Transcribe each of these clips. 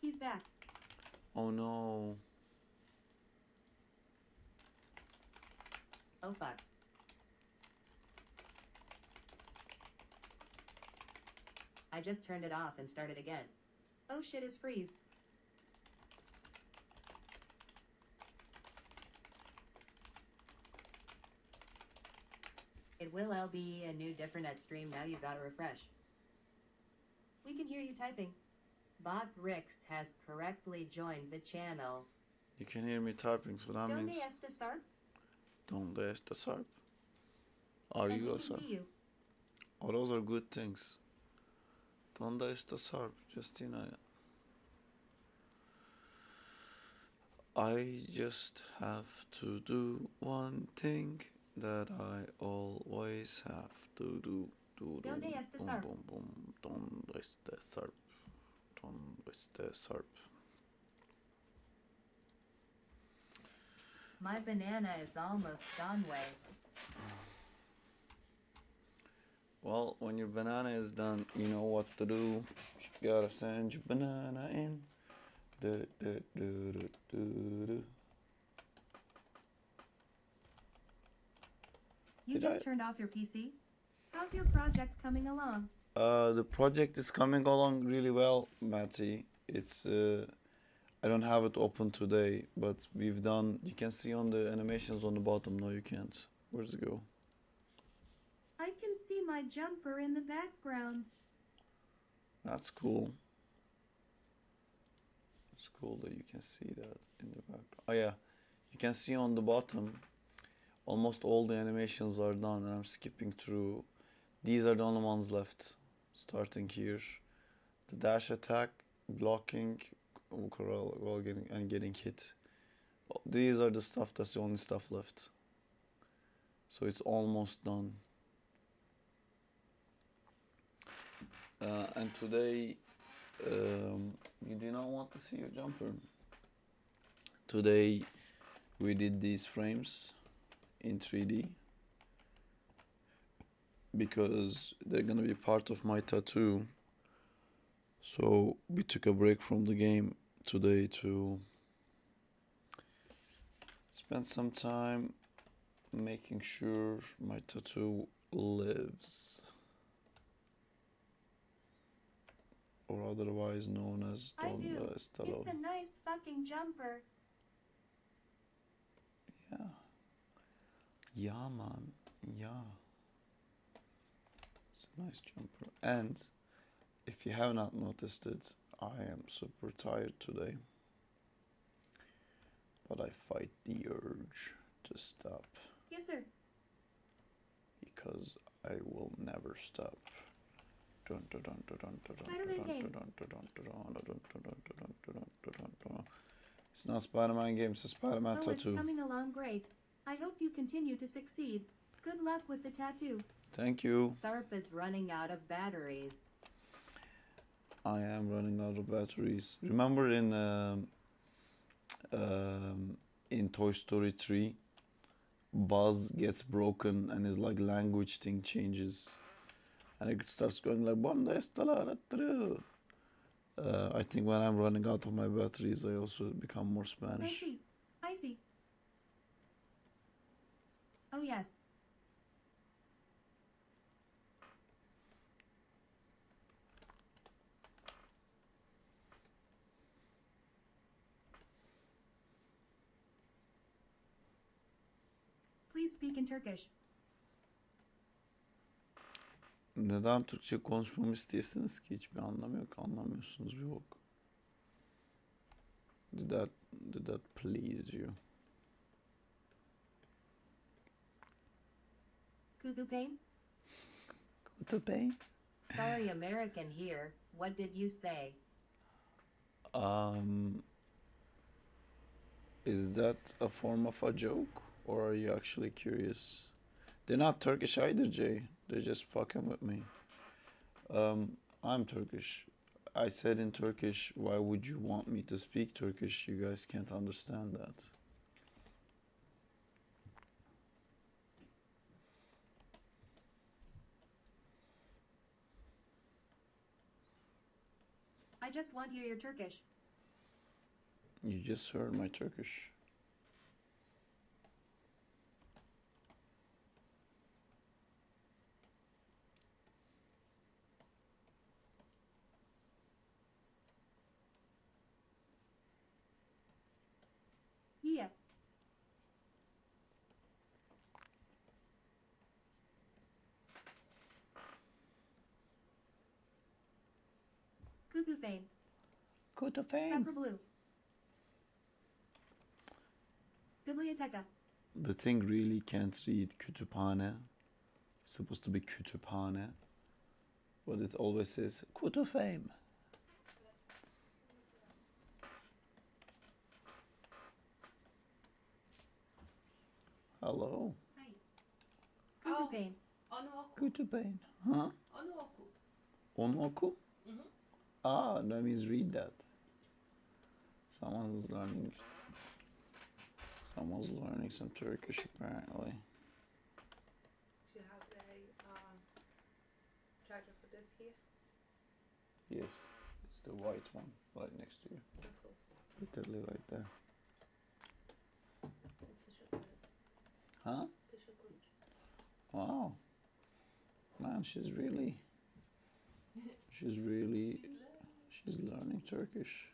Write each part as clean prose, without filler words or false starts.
He's back. Oh no. Oh fuck. I just turned it off and started again. Oh shit is freeze. It will be a new different at stream now you gotta refresh. We can hear you typing. Bot Rix has correctly joined the channel. You can hear me typing, so that Donde means está Sarp? Donde está Sarp? Are And you we a can Sarp? see you. Oh, those are good things. Donde está Sarp? Justina. I just have to do one thing that I always have to do. Donde está Sarp? Boom, boom, boom. Donde está Sarp? Donde está Sarp? My banana is almost gone way. Well, when your banana is done, you know what to do. You gotta send your banana in. Do, do, do, do, do, do. You just turned off your PC? How's your project coming along? The project is coming along really well, Matty. It's I don't have it open today, but we've done. You can see on the animations on the bottom. No, you can't. Where's it go? I can see my jumper in the background. That's cool. It's cool that you can see that in the background. Oh yeah, you can see on the bottom. Almost all the animations are done, and I'm skipping through. These are the only ones left. Starting here, the dash attack, blocking, well, getting hit. These are the stuff. That's the only stuff left. So it's almost done. And today, you do not want to see your jumper. Today, we did these frames in 3D because they're gonna be part of my tattoo. So we took a break from the game today to spend some time making sure my tattoo lives, or otherwise known as I do. Donda Estalo. It's a nice fucking jumper. Yeah. Yeah, man. Yeah. It's a nice jumper. And if you have not noticed it, I am super tired today. But I fight the urge to stop. Yes, sir. Because I will never stop. Spider-Man game. It's not Spider-Man game, it's a Spider-Man Oh, tattoo. it's coming along great. I hope you continue to succeed. Good luck with the tattoo. Thank you. Sarp is running out of batteries. I am running out of batteries. Remember in Toy Story 3, Buzz gets broken and his like language thing changes, and it starts going like "Bonda está la true." I think when I'm running out of my batteries, I also become more I Spanish. see. I see. Oh, yes. Please speak in Turkish. Neden Türkçe konuşmamı isteyesiniz ki? Hiçbir anlamı yok. Anlamıyorsunuz bir bok. Did that please you? Kuthu pain? Kutu Bey? Sorry, American here. What did you say? Is that a form of a joke? Or are you actually curious? They're not Turkish either, Jay. They're just fucking with me. I'm Turkish. I said in Turkish, why would you want me to speak Turkish? You guys can't understand that. I just want to hear your Turkish. You just heard my Turkish. Yeah. Cuckoo Fane. Good to fame. Supper Blue. Biblioteca. The thing really can't read kütüphane. It's supposed to be kütüphane. But it always says kutu fame. Hello. Cuckoo Fane. Onu oku. Kutu fame. Huh? Onu oku. Onu oku? Mhm. Ah, that means read that. Someone's learning some Turkish apparently. Do you have a charger for this here? Yes, it's the white one right next to you. Oh, cool. Literally right there. Teşekkür ederim. Huh? Teşekkür. Wow. Man, she's learning Turkish.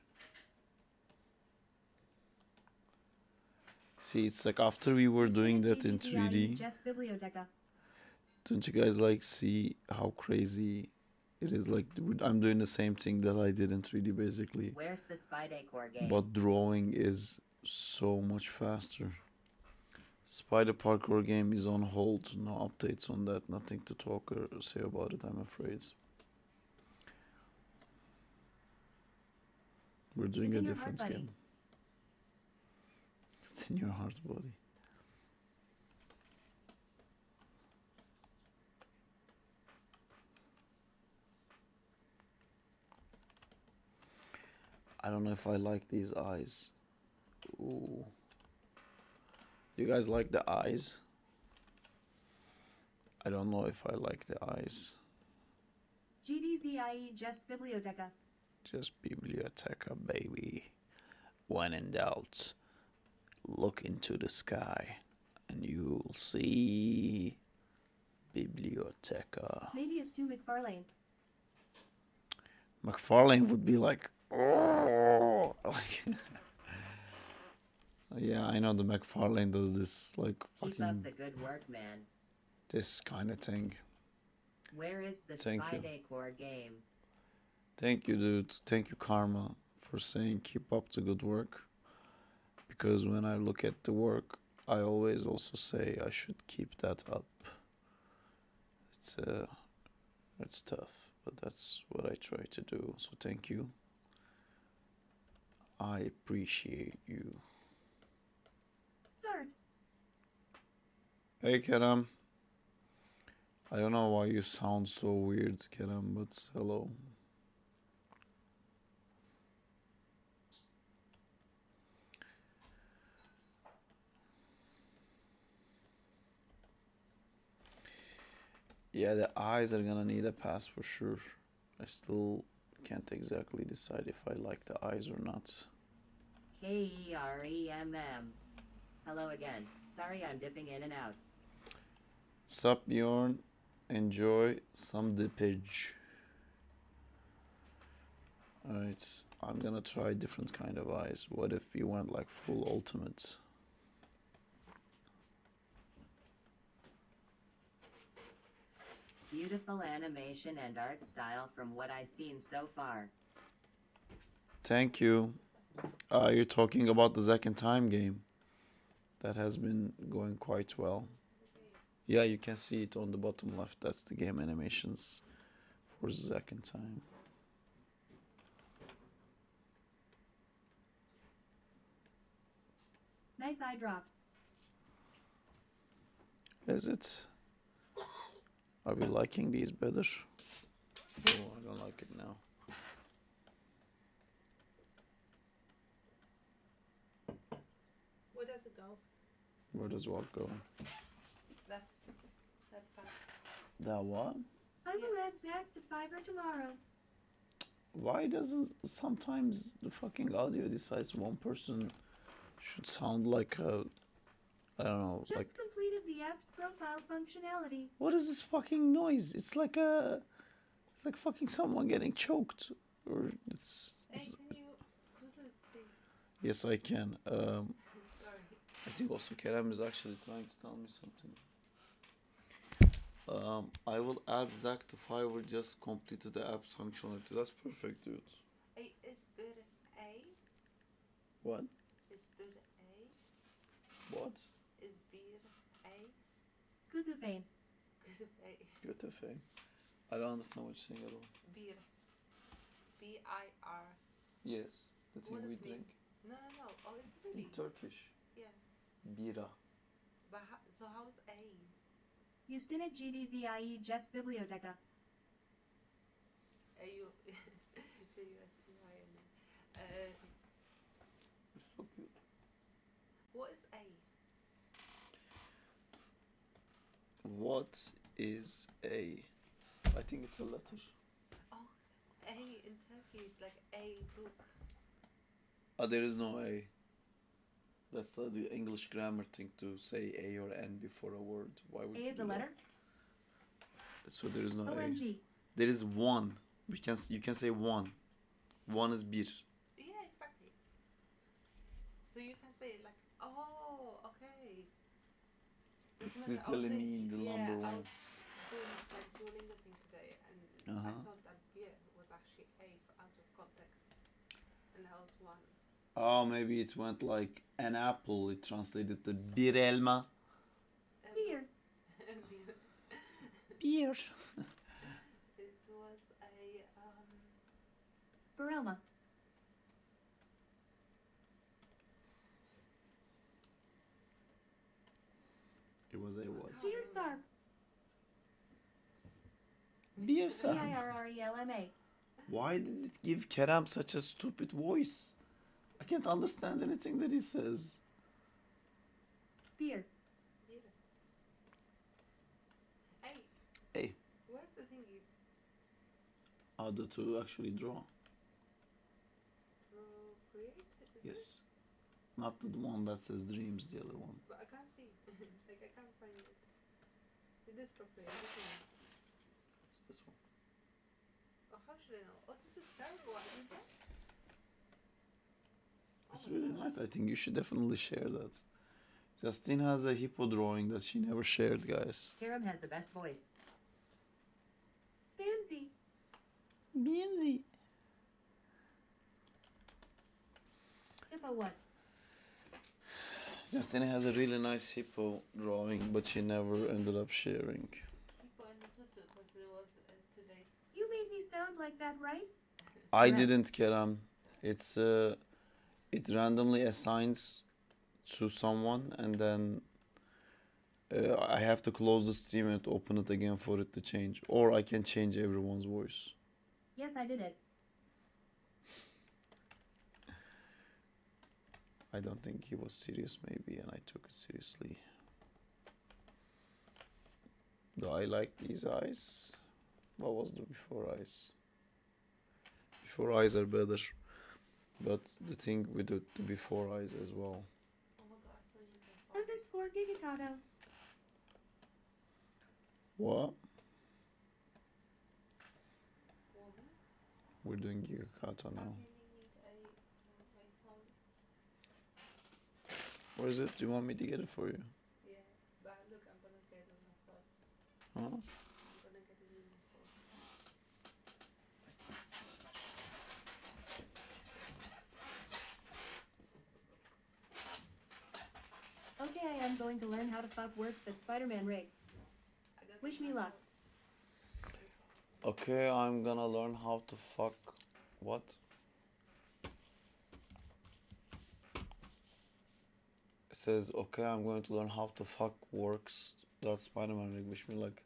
See, it's like after we were doing that in 3D, Just Biblioteca. don't you guys like see how crazy it is? Like I'm doing the same thing that I did in 3D basically, Where's the Spy Decor game? but drawing is so much faster. Spider Parkour game is on hold. No updates on that. Nothing to talk or say about it, I'm afraid. We're doing It's a in your different heart, buddy. game. It's in your heart, buddy. I don't know if I like these eyes. Ooh. Do you guys like the eyes? I don't know if I like the eyes. GDZIE Just Biblioteca. Just biblioteca, baby. When in doubt, look into the sky and you'll see biblioteca. Maybe it's too McFarlane. McFarlane would be like, oh, like, yeah, I know the McFarlane does this like Keep up fucking the good work, man. this kind of thing. Where is the Thank Spy you. Decor game? Thank you, dude. Thank you, Karma, for saying keep up the good work. Because when I look at the work, I always also say I should keep that up. It's tough, but that's what I try to do. So thank you. I appreciate you. Sir. Hey, Kerem. I don't know why you sound so weird, Kerem, but hello. Yeah, the eyes are gonna need a pass for sure. I still can't exactly decide if I like the eyes or not. KEREMM. Hello again. Sorry I'm dipping in and out. Sup, Bjorn? Enjoy some dippage. Alright, I'm gonna try different kind of eyes. What if we went like full ultimate? Beautiful animation and art style from what I've seen so far. Thank you. You're talking about the Zack and Time game. That has been going quite well. Yeah, you can see it on the bottom left. That's the game animations for Zack and Time. Nice eye drops. Is it? Are we liking these better? Oh, I don't like it now. Where does it go? Where does what go? That part. That what? I will add Zach to Fiverr tomorrow. Why doesn't sometimes the fucking audio decides one person should sound like a, I don't know, like, Just completed the app's profile functionality. what is this fucking noise? It's like fucking someone getting choked, or it's. Hey, can you do this thing? Yes, I can. Sorry. I think also Kerem is actually trying to tell me something. I will add Zach to Fiverr. Just completed the app's functionality. That's perfect, dude. Hey, is bir A? What? Is bir A? What? Is bir A? Gugufane. Is A? Good thing. I don't understand what you're saying at all. Bir. B-I-R. Yes, the thing What we does it mean? drink No. Oh, it's in really. Turkish. Yeah. Bira. But so how's A? Justine GDZIE Just Biblioteca. A-U. J-U-S-T-I-N-E. You're so cute. What is A? What is a? I think it's a letter. Oh, A in Turkish, like a book. There is no A. That's the English grammar thing to say A or N before a word. Why would A you is do a that? letter. So there is no A. OMG. There is one. You can say one. One is bir. Yeah, exactly. So you can say like, oh, okay. It's Doesn't matter. I was literally saying- mean the yeah, number I one. was doing like Duolingo thing today, and I Uh-huh. thought that beer was actually A out of context, and that was one. Oh, maybe it went like an apple. It translated to bir elma. Beer. Beer. Beer. It was a Barelma. It was a what? Beer Sarp. Beer sound. BIRRELMA. Why did it give Kerem such a stupid voice? I can't understand anything that he says. Beer. beer. Hey, Hey, where's the thingies? how to actually draw? Procreate? Is it? Yes. Not the one that says dreams, the other one. But I can't see. Like I can't find it. It is procreate. Isn't it? It's this one. Oh, how should I know? Oh, this is terrible. I did that. It's really nice. I think you should definitely share that. Justine has a hippo drawing that she never shared, guys. Kerem has the best voice. Fancy. Beansy. Hippo what? Justine has a really nice hippo drawing, but she never ended up sharing. People in the tutu because it was today's. You made me sound like that, right? I Yeah. didn't, Kerem. It's it randomly assigns to someone, and then I have to close the stream and open it again for it to change, or I can change everyone's voice. Yes, I did it. I don't think he was serious, maybe, and I took it seriously. Do I like these eyes? What was the before eyes? Before eyes are better, but the thing with the before eyes as well. Oh my god, so you can find Underscore Gigakato. What? for me. We're doing Gigakato I now. really need a phone. Where is it? Do you want me to get it for you? Yeah, but look, I'm gonna get it on my first. Huh? I'm gonna get it in my first. Okay, I am going to learn how to fuck works that Spider-Man rig. I got Wish it in me my luck. first. Okay, I'm gonna learn how to fuck. What? It says, okay, I'm going to learn how to fuck works. That's Spider-Man rig. Wish me luck.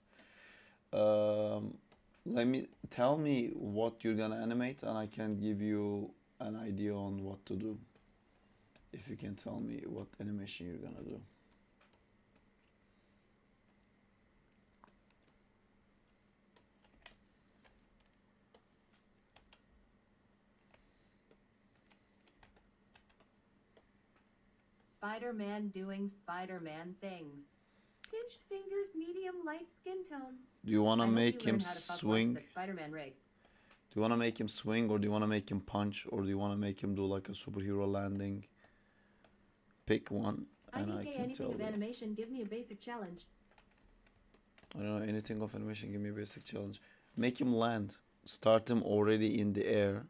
Tell me what you're gonna animate, and I can give you an idea on what to do. If you can tell me what animation you're gonna do. Spider-Man doing Spider-Man things. Pinched fingers, medium light skin tone. Do you want I to hope make you him learn how to fuck once swing? that Spider-Man rig. Do you want to make him swing, or do you want to make him punch, or do you want to make him do like a superhero landing? Pick one, and I IDK can anything tell of you. animation, give me a basic challenge. I don't know anything of animation. Give me a basic challenge. Make him land. Start him already in the air,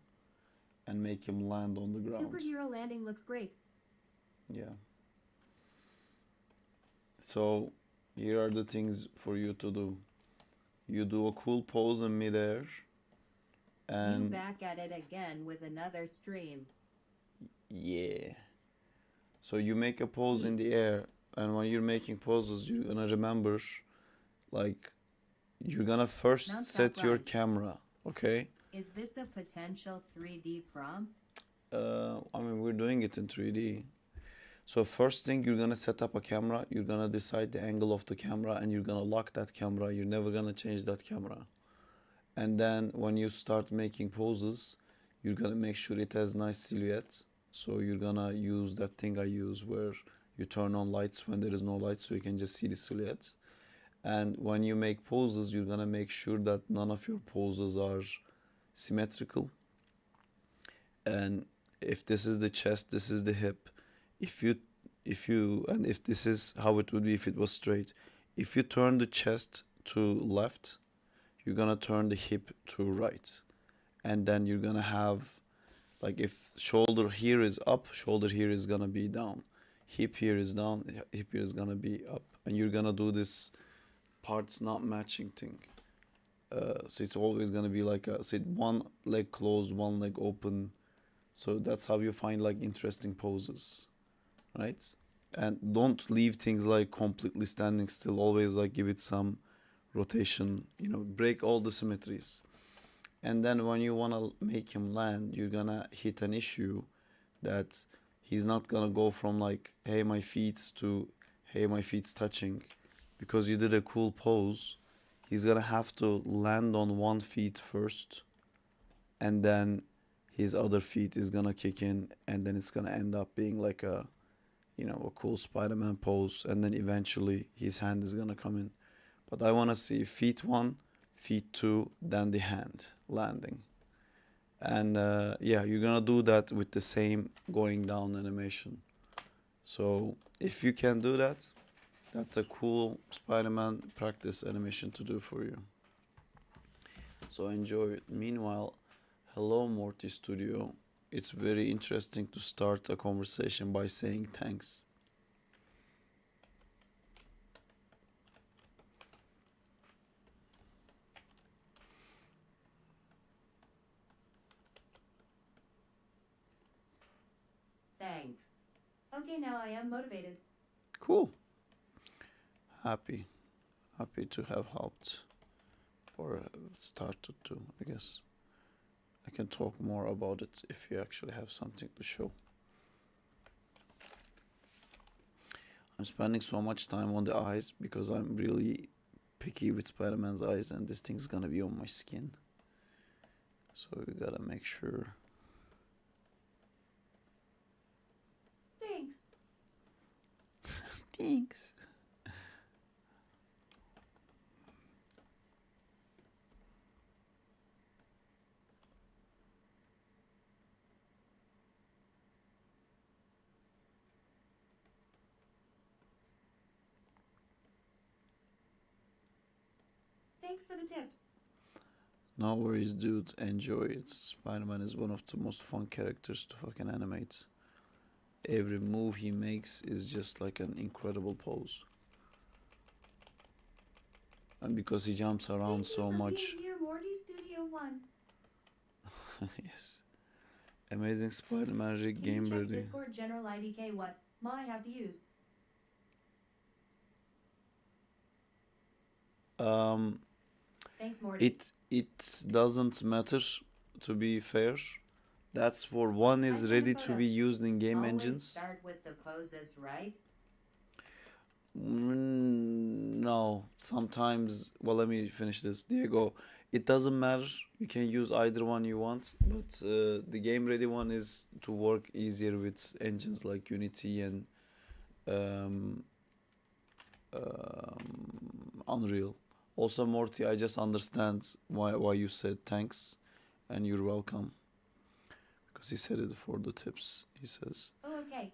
and make him land on the ground. Superhero landing looks great. Yeah. So here are the things for you to do. You do a cool pose in midair, You and back at it again with another stream. yeah. So you make a pose in the air, and when you're making poses, you're gonna remember, like, you're gonna first Non-stop set your run. camera, okay? Is this a potential 3D prompt? I mean, we're doing it in 3D. So first thing, you're gonna set up a camera, you're gonna decide the angle of the camera, and you're gonna lock that camera. You're never gonna change that camera. And then when you start making poses, you're gonna make sure it has nice silhouette. So you're gonna use that thing I use where you turn on lights when there is no light, so you can just see the silhouette. And when you make poses, you're gonna make sure that none of your poses are symmetrical. And if this is the chest, this is the hip. If this is how it would be if it was straight. If you turn the chest to left, you're gonna turn the hip to right. And then you're gonna have, like, if shoulder here is up, shoulder here is gonna be down. Hip here is down, hip here is gonna be up. And you're gonna do this parts not matching thing. So it's always gonna be like one leg closed, one leg open. So that's how you find like interesting poses, right? And don't leave things like completely standing still. Always like give it some rotation, break all the symmetries. And then when you want to make him land, you're gonna hit an issue that he's not gonna go from like, hey, my feet's to, hey, my feet's touching. Because you did a cool pose, he's gonna have to land on one feet first, and then his other feet is gonna kick in, and then it's gonna end up being like a cool Spider-Man pose, and then eventually his hand is gonna come in. But I wanna see feet one, feet two, then the hand landing. And yeah, you're gonna do that with the same going down animation. So if you can do that, that's a cool Spider-Man practice animation to do for you. So enjoy it. Meanwhile, hello Morty Studio. It's very interesting to start a conversation by saying thanks. Thanks. Okay, now I am motivated. Cool. Happy to have helped, or started to, I guess. I can talk more about it if you actually have something to show. I'm spending so much time on the eyes because I'm really picky with Spider-Man's eyes, and this thing's gonna be on my skin. So we gotta make sure. Thanks. Thanks. Thanks for the tips. No worries, dude. Enjoy it. Spider-Man is one of the most fun characters to fucking animate. Every move he makes is just like an incredible pose. And because he jumps around so much. Being here, Morty Studio 1. Yes. Amazing Spider-Man rig Can game you check ready. Discord General IDK what I have to use? Thanks, Morty. It doesn't matter, to be fair. That's for one I is sent a ready to photo. be used in game Always engines. start with the poses, right? No, sometimes. Well, let me finish this, Diego. It doesn't matter. You can use either one you want, but the game ready one is to work easier with engines like Unity and um, Unreal. Also, Morty, I just understand why you said thanks and you're welcome because he said it for the tips. He says. Oh, okay.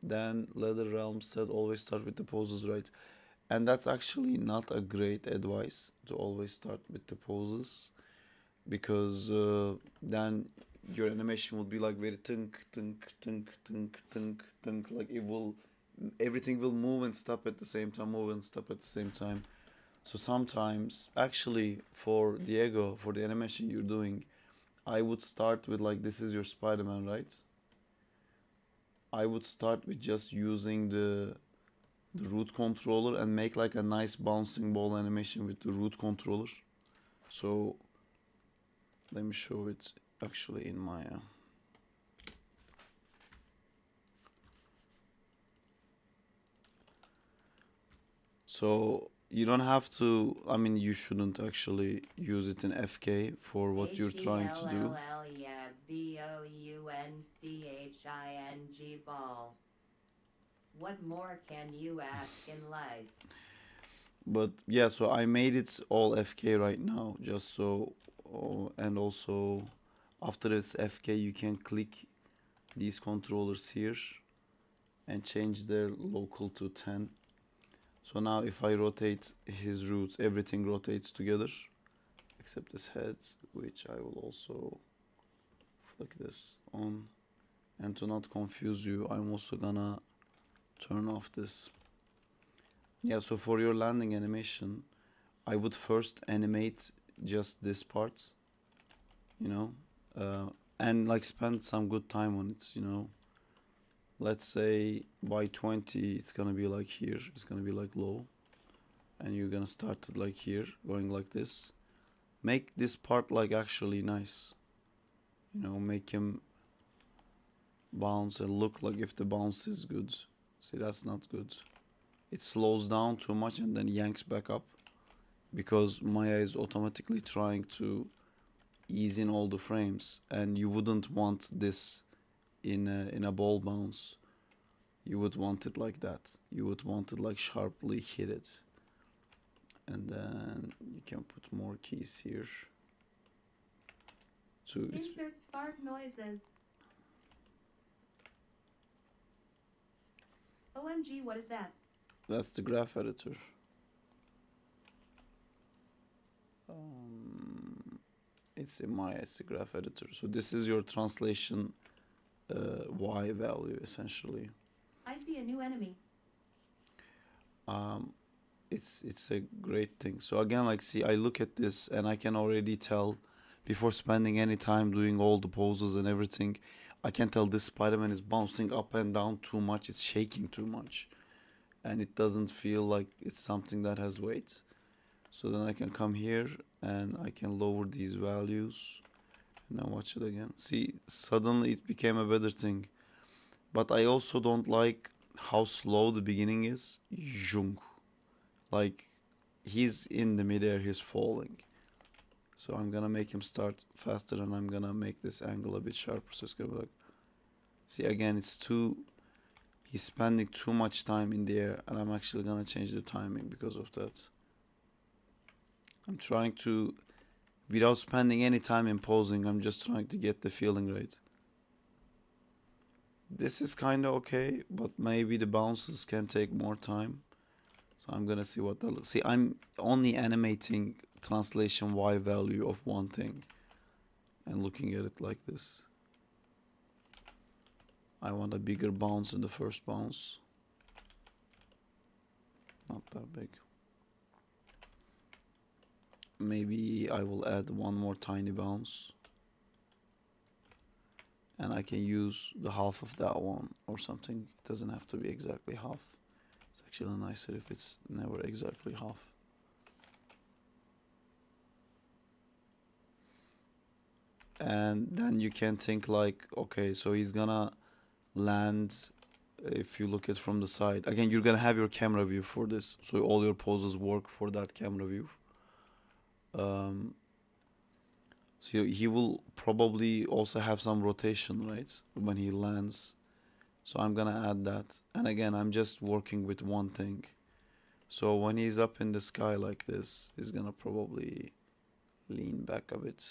Then Leather Realm said always start with the poses, right? And that's actually not a great advice to always start with the poses because then your animation will be like very tink tink tink tink tink tink, like it will, everything will move and stop at the same time, move and stop at the same time. So sometimes actually for Diego, for the animation you're doing, I would start with like, this is your Spider-Man, right? I would start with just using the root controller and make like a nice bouncing ball animation with the root controller. So let me show it actually in my so you don't have to, I mean, you shouldn't actually use it in FK for what you're trying to do. Yeah, BOUNCHING balls. What more can you ask in life? But yeah, so I made it all FK right now, just so, and also after it's FK, you can click these controllers here and change their local to 10. So now if I rotate his roots, everything rotates together except his heads, which I will also flick this on. And to not confuse you, I'm also gonna turn off this. Yeah, so for your landing animation, I would first animate just this part, you know, and like spend some good time on it, you know. Let's say by 20, it's gonna be like here, it's gonna be like low, and you're gonna start it like here, going like this. Make this part like actually nice, you know, make him bounce and look like if the bounce is good. See, that's not good. It slows down too much and then yanks back up because Maya is automatically trying to ease in all the frames, and you wouldn't want this in a ball bounce. You would want it like that. You would want it like sharply hit it. And then you can put more keys here. To Insert fart noises. OMG, what is that? That's the graph editor. It's in my it's the graph editor. So this is your translation y value essentially. I see a new enemy. It's a great thing. So again, like, see, I look at this and I can already tell before spending any time doing all the poses and everything, I can tell this Spider-Man is bouncing up and down too much. It's shaking too much, and it doesn't feel like it's something that has weight. So then I can come here and I can lower these values and then watch it again. See, suddenly it became a better thing. But I also don't like how slow the beginning is. Zhung. Like, he's in the midair, he's falling. So I'm gonna make him start faster and I'm gonna make this angle a bit sharper. So it's gonna be like, see, again, it's too, he's spending too much time in the air, and I'm actually gonna change the timing because of that. I'm trying to, without spending any time in posing, I'm just trying to get the feeling right. This is kind of okay, but maybe the bounces can take more time. So I'm gonna see what that looks. See, I'm only animating translation y value of one thing and looking at it like this. I want a bigger bounce in the first bounce. Not that big. Maybe I will add one more tiny bounce. And I can use the half of that one or something. It doesn't have to be exactly half. It's actually nicer if it's never exactly half. And then you can think like, okay, so he's gonna land. If you look at from the side, again, you're gonna have your camera view for this, so all your poses work for that camera view. So he will probably also have some rotation, right, when he lands. So I'm gonna add that. And again, I'm just working with one thing. So when he's up in the sky like this, he's gonna probably lean back a bit.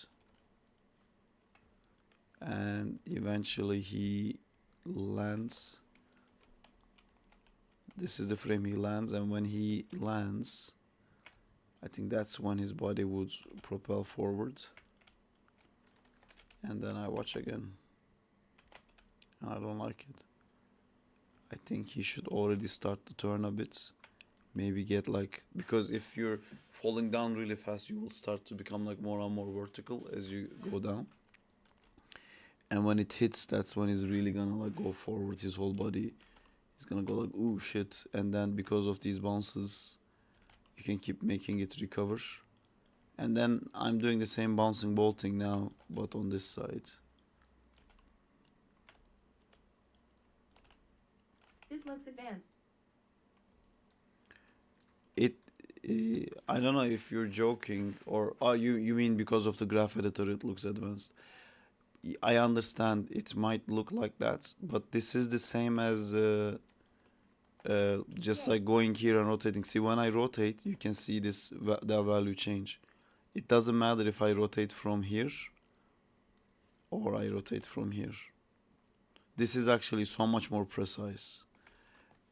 And eventually he lands. This is the frame he lands, and when he lands, I think that's when his body would propel forward. And then I watch again. And I don't like it. I think he should already start to turn a bit. Maybe get like, because if you're falling down really fast, you will start to become like more and more vertical as you go down. And when it hits, that's when he's really gonna like go forward. His whole body is gonna go like, ooh, shit. And then because of these bounces, you can keep making it recover. And then I'm doing the same bouncing ball thing now, but on this side. This looks advanced. It, I don't know if you're joking or you mean because of the graph editor it looks advanced. I understand it might look like that, but this is the same as just like going here and rotating. See, when I rotate, you can see this the value change. It doesn't matter if I rotate from here or I rotate from here. This is actually so much more precise.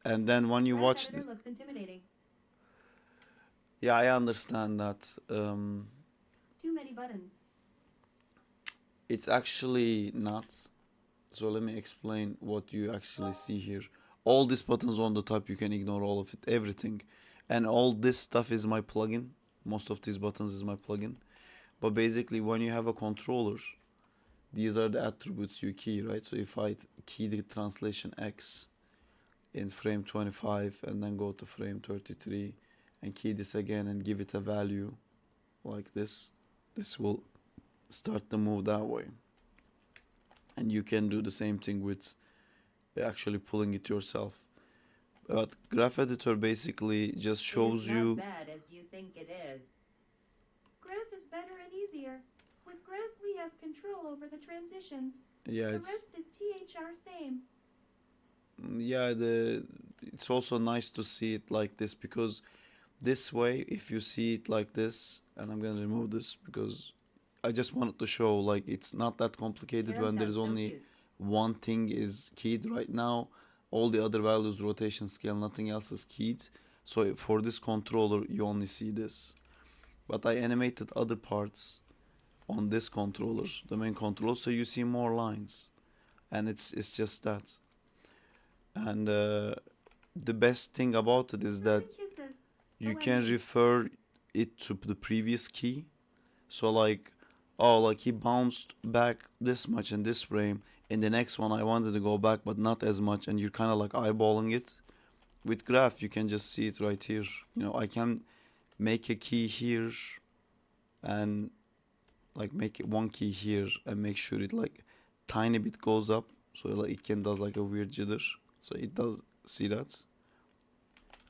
And then when you Graph watch, editor looks intimidating. yeah, I understand that. Too many buttons. It's actually not. So let me explain what you actually see here. All these buttons on the top, you can ignore all of it, everything. And all this stuff is my plugin. Most of these buttons is my plugin. But basically, when you have a controller, these are the attributes you key, right? So if I key the translation X in frame 25 and then go to frame 33 and key this again and give it a value like this will start to move that way. And you can do the same thing with actually pulling it yourself. But graph editor basically just shows it is you. not bad as you think it is. Graph is better and easier. With graph we have control over the transitions. Yeah, The it's rest is THR same. yeah, it's also nice to see it like this, because this way, if you see it like this, and I'm gonna remove this because I just wanted to show like it's not that complicated Arrow when there's sounds so only cute. one thing is keyed right now. All the other values, rotation, scale, nothing else is keyed. So for this controller, you only see this. But I animated other parts on this controller, the main controller, so you see more lines. And it's just that. And the best thing about it is that Kisses. you OMG. can refer it to the previous key. So like, oh, like he bounced back this much in this frame. In the next one, I wanted to go back, but not as much. And you're kind of like eyeballing it. With graph, you can just see it right here. You know, I can make a key here and like make it one key here and make sure it like tiny bit goes up. So like it can does like a weird jitter. So it does see that.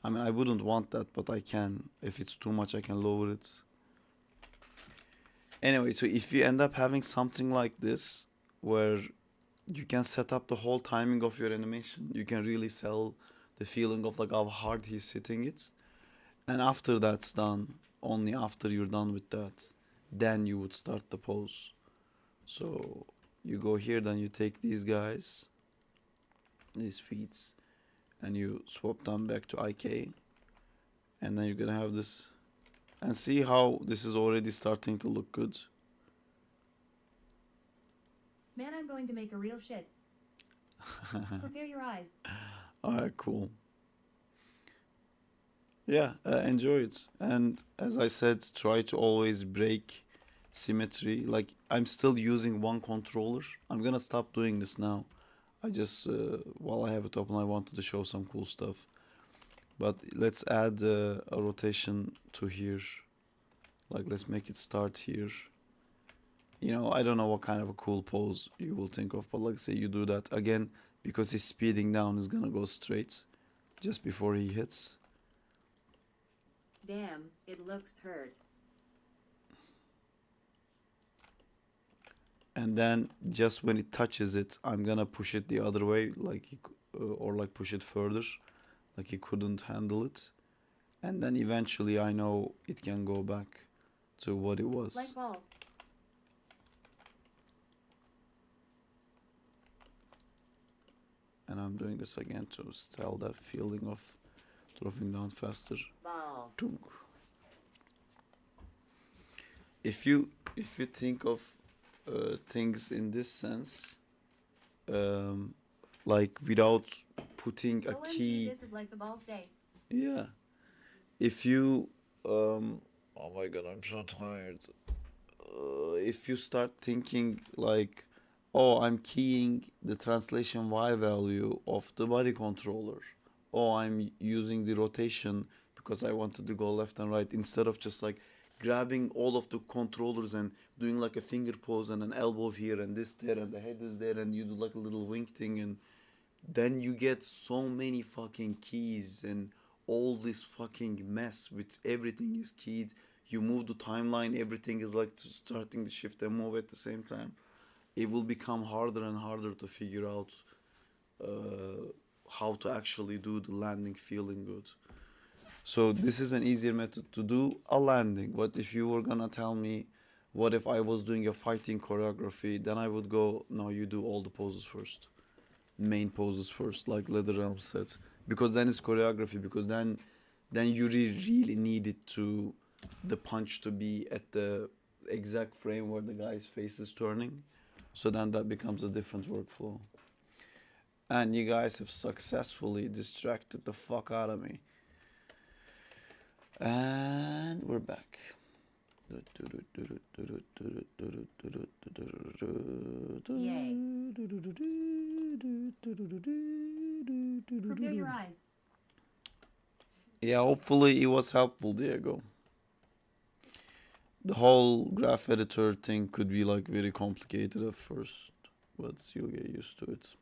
I mean, I wouldn't want that, but I can. If it's too much, I can lower it. Anyway, so if you end up having something like this, where you can set up the whole timing of your animation, you can really sell the feeling of like how hard he's hitting it. And after that's done, only after you're done with that, then you would start the pose. So you go here, then you take these guys, these feet, and you swap them back to IK. And then you're gonna have this. And see how this is already starting to look good. Man, I'm going to make a real shit. Prepare your eyes. Alright, cool. Yeah, enjoy it. And as I said, try to always break symmetry. Like, I'm still using one controller. I'm gonna stop doing this now. I just, while I have it open, I wanted to show some cool stuff. But let's add a rotation to here. Like, let's make it start here. You know, I don't know what kind of a cool pose you will think of, but like say you do that again, because he's speeding down, he's gonna go straight just before he hits. Damn, it looks hurt. And then just when it touches it, I'm gonna push it the other way, like or like push it further, like he couldn't handle it, and then eventually I know it can go back to what it was. Like balls. And I'm doing this again to still that feeling of dropping down faster. Balls. Tunk. If you think of things in this sense, like without putting a OMG, key, this is like the balls day. yeah. If you, oh my god, I'm so tired. If you start thinking like, oh, I'm keying the translation Y value of the body controller. Oh, I'm using the rotation because I wanted to go left and right, instead of just like grabbing all of the controllers and doing like a finger pose and an elbow here and this there and the head is there and you do like a little wink thing, and then you get so many fucking keys and all this fucking mess with everything is keyed. You move the timeline, everything is like starting the shift and move at the same time. It will become harder and harder to figure out how to actually do the landing feeling good. So this is an easier method to do a landing. But if you were gonna tell me, what if I was doing a fighting choreography, then I would go, no, you do all the poses first, main poses first, like Leather Realm said, because then it's choreography. Because then you really need it to the punch to be at the exact frame where the guy's face is turning. So then that becomes a different workflow. And you guys have successfully distracted the fuck out of me. And we're back. Yay. Prepare your eyes. Yeah, hopefully it was helpful, Diego. The whole graph editor thing could be like very complicated at first, but you'll get used to it.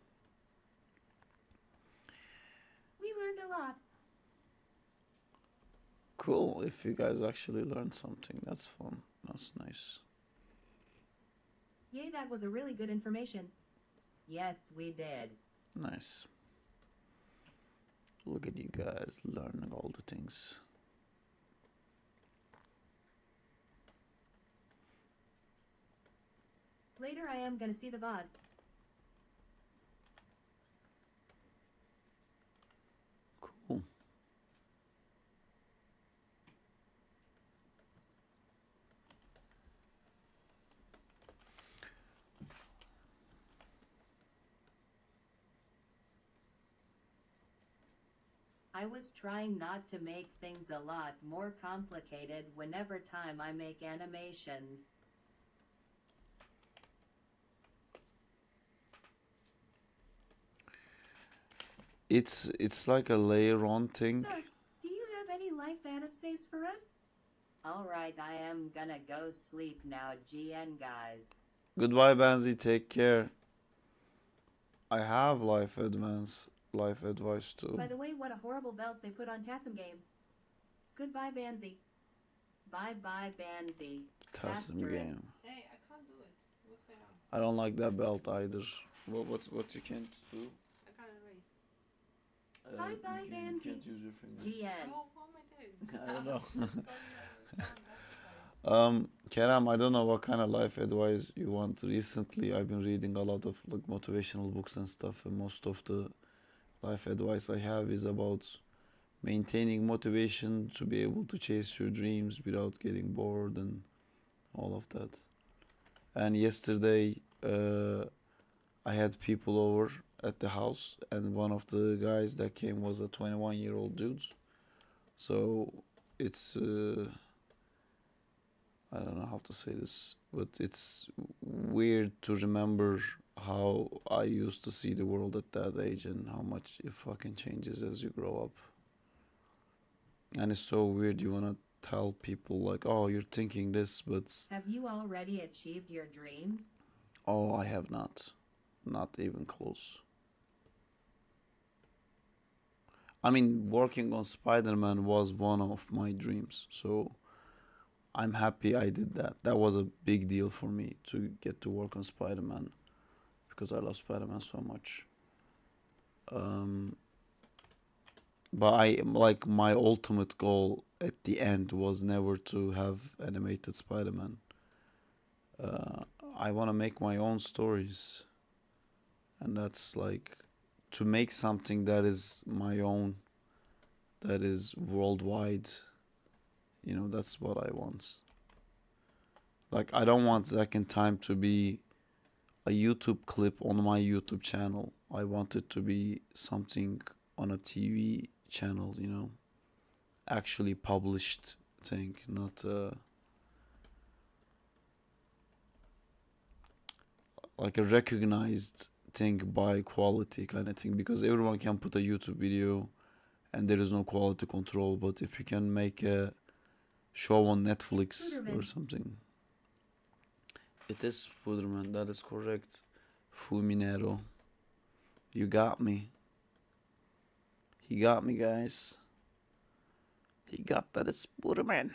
We learned a lot. Cool, if you guys actually learned something, that's fun. That's nice. Yay, that was a really good information. Yes, we did. Nice. Look at you guys learning all the things. Later I am gonna see the VOD. Cool. I was trying not to make things a lot more complicated whenever time I make animations. It's like a layer on thing. Sir, do you have any life essays for us? Alright, I am gonna go sleep now, GN guys. Goodbye, Benzi. Take care. I have life advice too. By the way, what a horrible belt they put on Tassim game. Goodbye, Banzi. Bye-bye, Banzi. Tassim Asterisk. game. Hey, I can't do it. What's going on? I don't like that belt either. What you can't do? I can't erase. Bye-bye, you Banzi. can't use your finger. GN. Oh, what am I doing? I don't know. What's going on? That's Kerem, I don't know what kind of life advice you want. Recently, I've been reading a lot of like motivational books and stuff, and most of the life advice I have is about maintaining motivation to be able to chase your dreams without getting bored and all of that. And yesterday, I had people over at the house, and one of the guys that came was a 21-year-old dude. So it's I don't know how to say this, but it's weird to remember how I used to see the world at that age and how much it fucking changes as you grow up. And it's so weird. You wanna tell people like, "Oh, you're thinking this," but Have you already achieved your dreams? oh, I have not even close. I mean, working on Spider-Man was one of my dreams, so I'm happy I did that. That was a big deal for me to get to work on Spider-Man because I love Spider-Man so much. Um, but I like my ultimate goal at the end was never to have animated Spider-Man. Uh, I want to make my own stories, and that's like to make something that is my own, that is worldwide. You know, that's what I want. Like, I don't want Second Time to be a YouTube clip on my YouTube channel. I want it to be something on a TV channel, you know, actually published thing, not like a recognized thing by quality kind of thing. Because everyone can put a YouTube video and there is no quality control. But if you can make a show on Netflix or something, it is Spooderman. That is correct. Fuminero, you got me. He got me, guys. He got that it's Spooderman.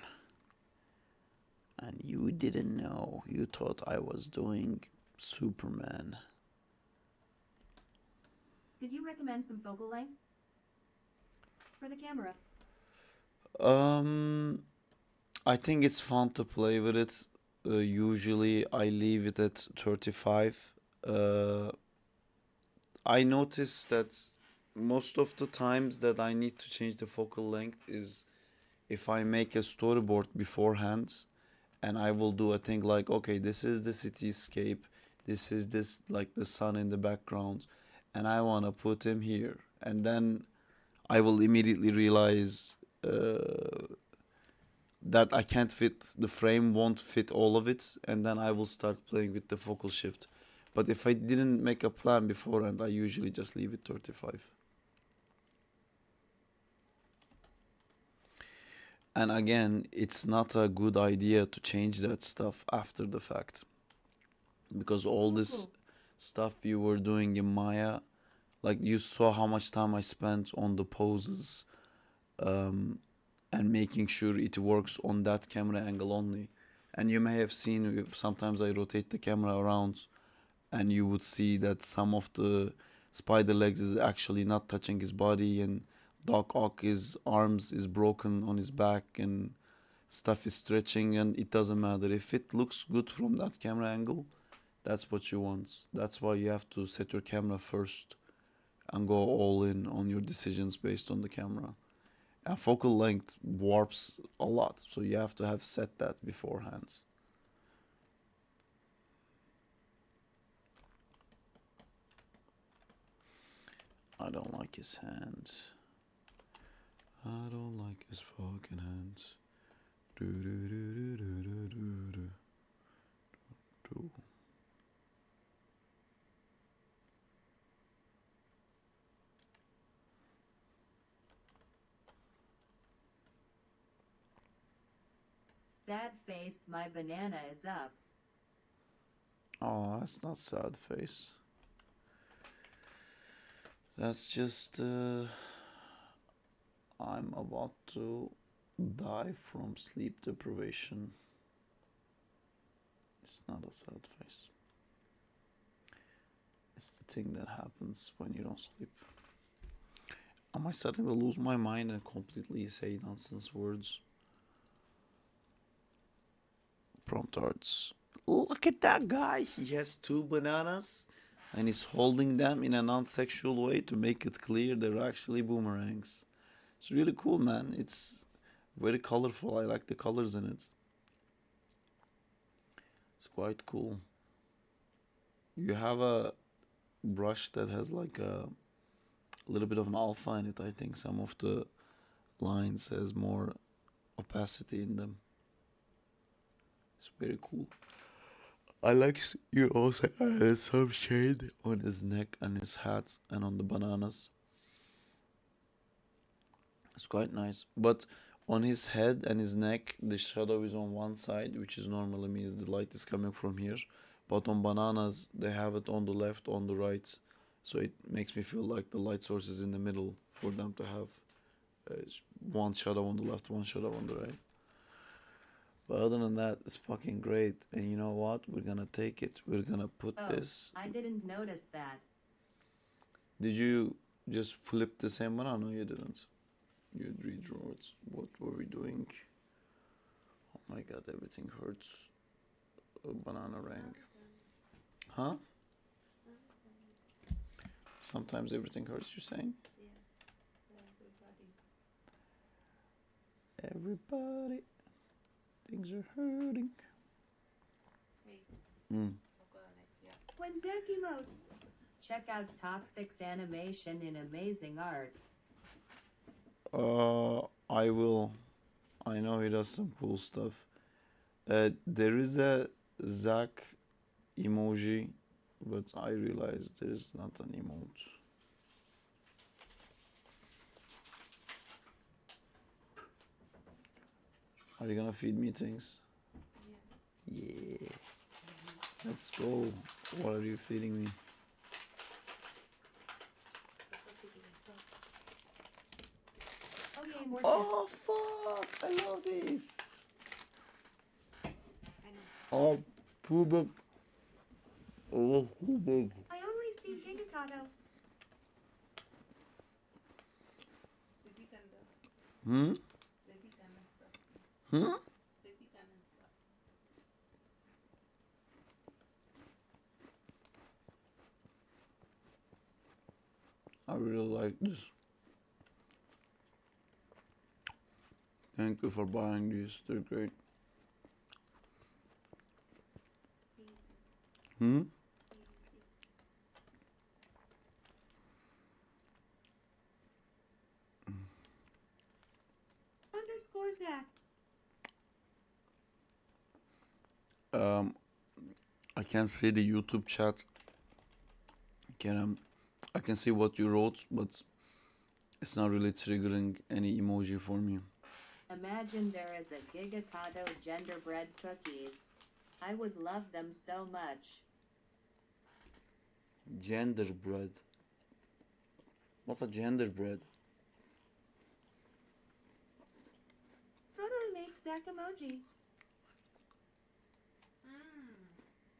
And you didn't know. You thought I was doing Superman. Did you recommend some focal length for the camera? I think it's fun to play with it. Usually I leave it at 35. I notice that most of the times that I need to change the focal length is if I make a storyboard beforehand and I will do a thing like, okay, this is the cityscape, this is this like the sun in the background, and I want to put him here. And then I will immediately realize that I can't fit, the frame won't fit all of it, and then I will start playing with the focal shift. But if I didn't make a plan beforehand, I usually just leave it 35. And again, it's not a good idea to change that stuff after the fact. Because all this stuff you were doing in Maya, like you saw how much time I spent on the poses, and making sure it works on that camera angle only. And you may have seen sometimes I rotate the camera around and you would see that some of the spider legs is actually not touching his body, and Doc Ock's arms is broken on his back, and stuff is stretching, and it doesn't matter. If it looks good from that camera angle, that's what you want. That's why you have to set your camera first and go all in on your decisions based on the camera. And focal length warps a lot, so you have to have set that beforehand. I don't like his hands. I don't like his fucking hands. Do do do do do do do do. Sad face, my banana is up. Oh, that's not sad face. That's just I'm about to die from sleep deprivation. It's not a sad face. It's the thing that happens when you don't sleep. Am I starting to lose my mind and completely say nonsense words? Prompt arts. Look at that guy. He has two bananas and he's holding them in a non-sexual way to make it clear they're actually boomerangs. It's really cool, man. It's very colorful. I like the colors in it. It's quite cool. You have a brush that has like a little bit of an alpha in it. I think some of the lines has more opacity in them. It's very cool. I like you also added some shade on his neck and his hat and on the bananas. It's quite nice. But on his head and his neck, the shadow is on one side, which is normally means the light is coming from here. But on bananas, they have it on the left, on the right. So it makes me feel like the light source is in the middle for them to have one shadow on the left, one shadow on the right. But other than that, it's fucking great. And you know what? We're gonna take it. We're gonna put this. I didn't notice that. Did you just flipped the same one? Oh, no, you didn't. You redraw it. What were we doing? Oh my god, everything hurts. A banana ring. Huh? Sometimes everything hurts, you're saying? Yeah. Everybody, things are hurting. Hey, Mm. I'll go on it. Yeah. Wenzeki mode. Check out Toxic's animation in amazing art. I will. I know he does some cool stuff. There is a Zach emoji, but I realized there is not an emote. Are you gonna feed me things? Yeah. Yeah. Let's go. What are you feeding me? That's what people myself. Oh yay, more chips. Oh fuck! I love these. I know. Oh, too big. Oh, too big. I only see Gigakato. They beat them though. Hmm? They beat them and stuff. Hmm? They beat them and stuff. I really like this. Thank you for buying these. They're great. Easy. Hmm? Easy. Underscore Zach. I can see the YouTube chat. I can see what you wrote, but it's not really triggering any emoji for me. Imagine there is a Gigakato genderbread cookies. I would love them so much. Genderbread. What's a genderbread? How do I make Zach emoji?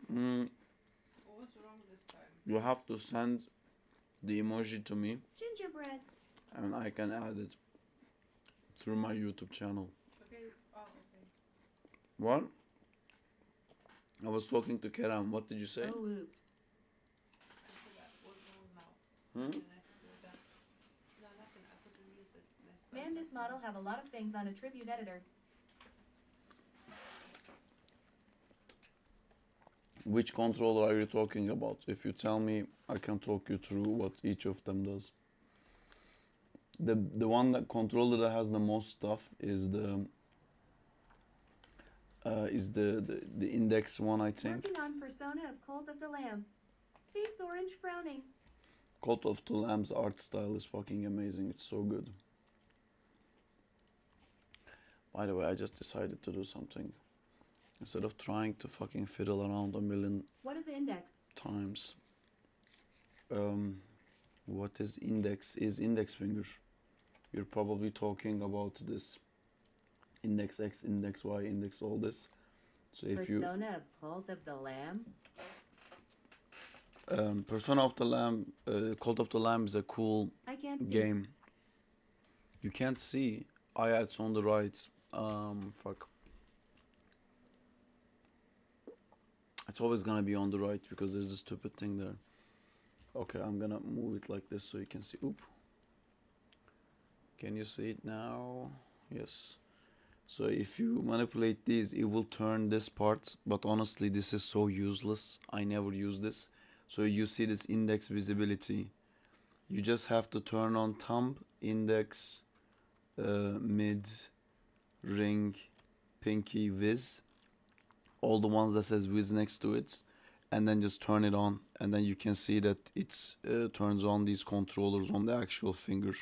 What's wrong this time? You have to send the emoji to me, Gingerbread. and I can add it through my YouTube channel. Okay. Oh, okay. What? I was talking to Kerem. What did you say? Oh oops. I forgot. What's wrong now? Hmm? And I forgot that. No, nothing. I put the music next time. Man, this model have a lot of things on a tribute editor. Which controller are you talking about? If you tell me, I can talk you through what each of them does. The one that controller that has the most stuff is the index one, I think. Working on persona of Cult of the Lamb. Face orange frowning. Cult of the Lamb's art style is fucking amazing. It's so good. By the way, I just decided to do something. Instead of trying to fucking fiddle around a million What is the index? times. What is index? Is index finger. You're probably talking about this. Index X, index Y, index all this. So if you Persona of Cult of the Lamb. Persona of the Lamb, Cult of the Lamb is a cool I can't see. game. You can't see. Ah, yeah, it's on the right. Fuck. It's always gonna be on the right because there's a stupid thing there. Okay, I'm gonna move it like this so you can see. Oop. Can you see it now? Yes. So if you manipulate these, it will turn this part. But honestly, this is so useless. I never use this. So you see this index visibility. You just have to turn on thumb, index, mid, ring, pinky, viz. All the ones that says viz next to it. And then just turn it on. And then you can see that it turns on these controllers on the actual finger.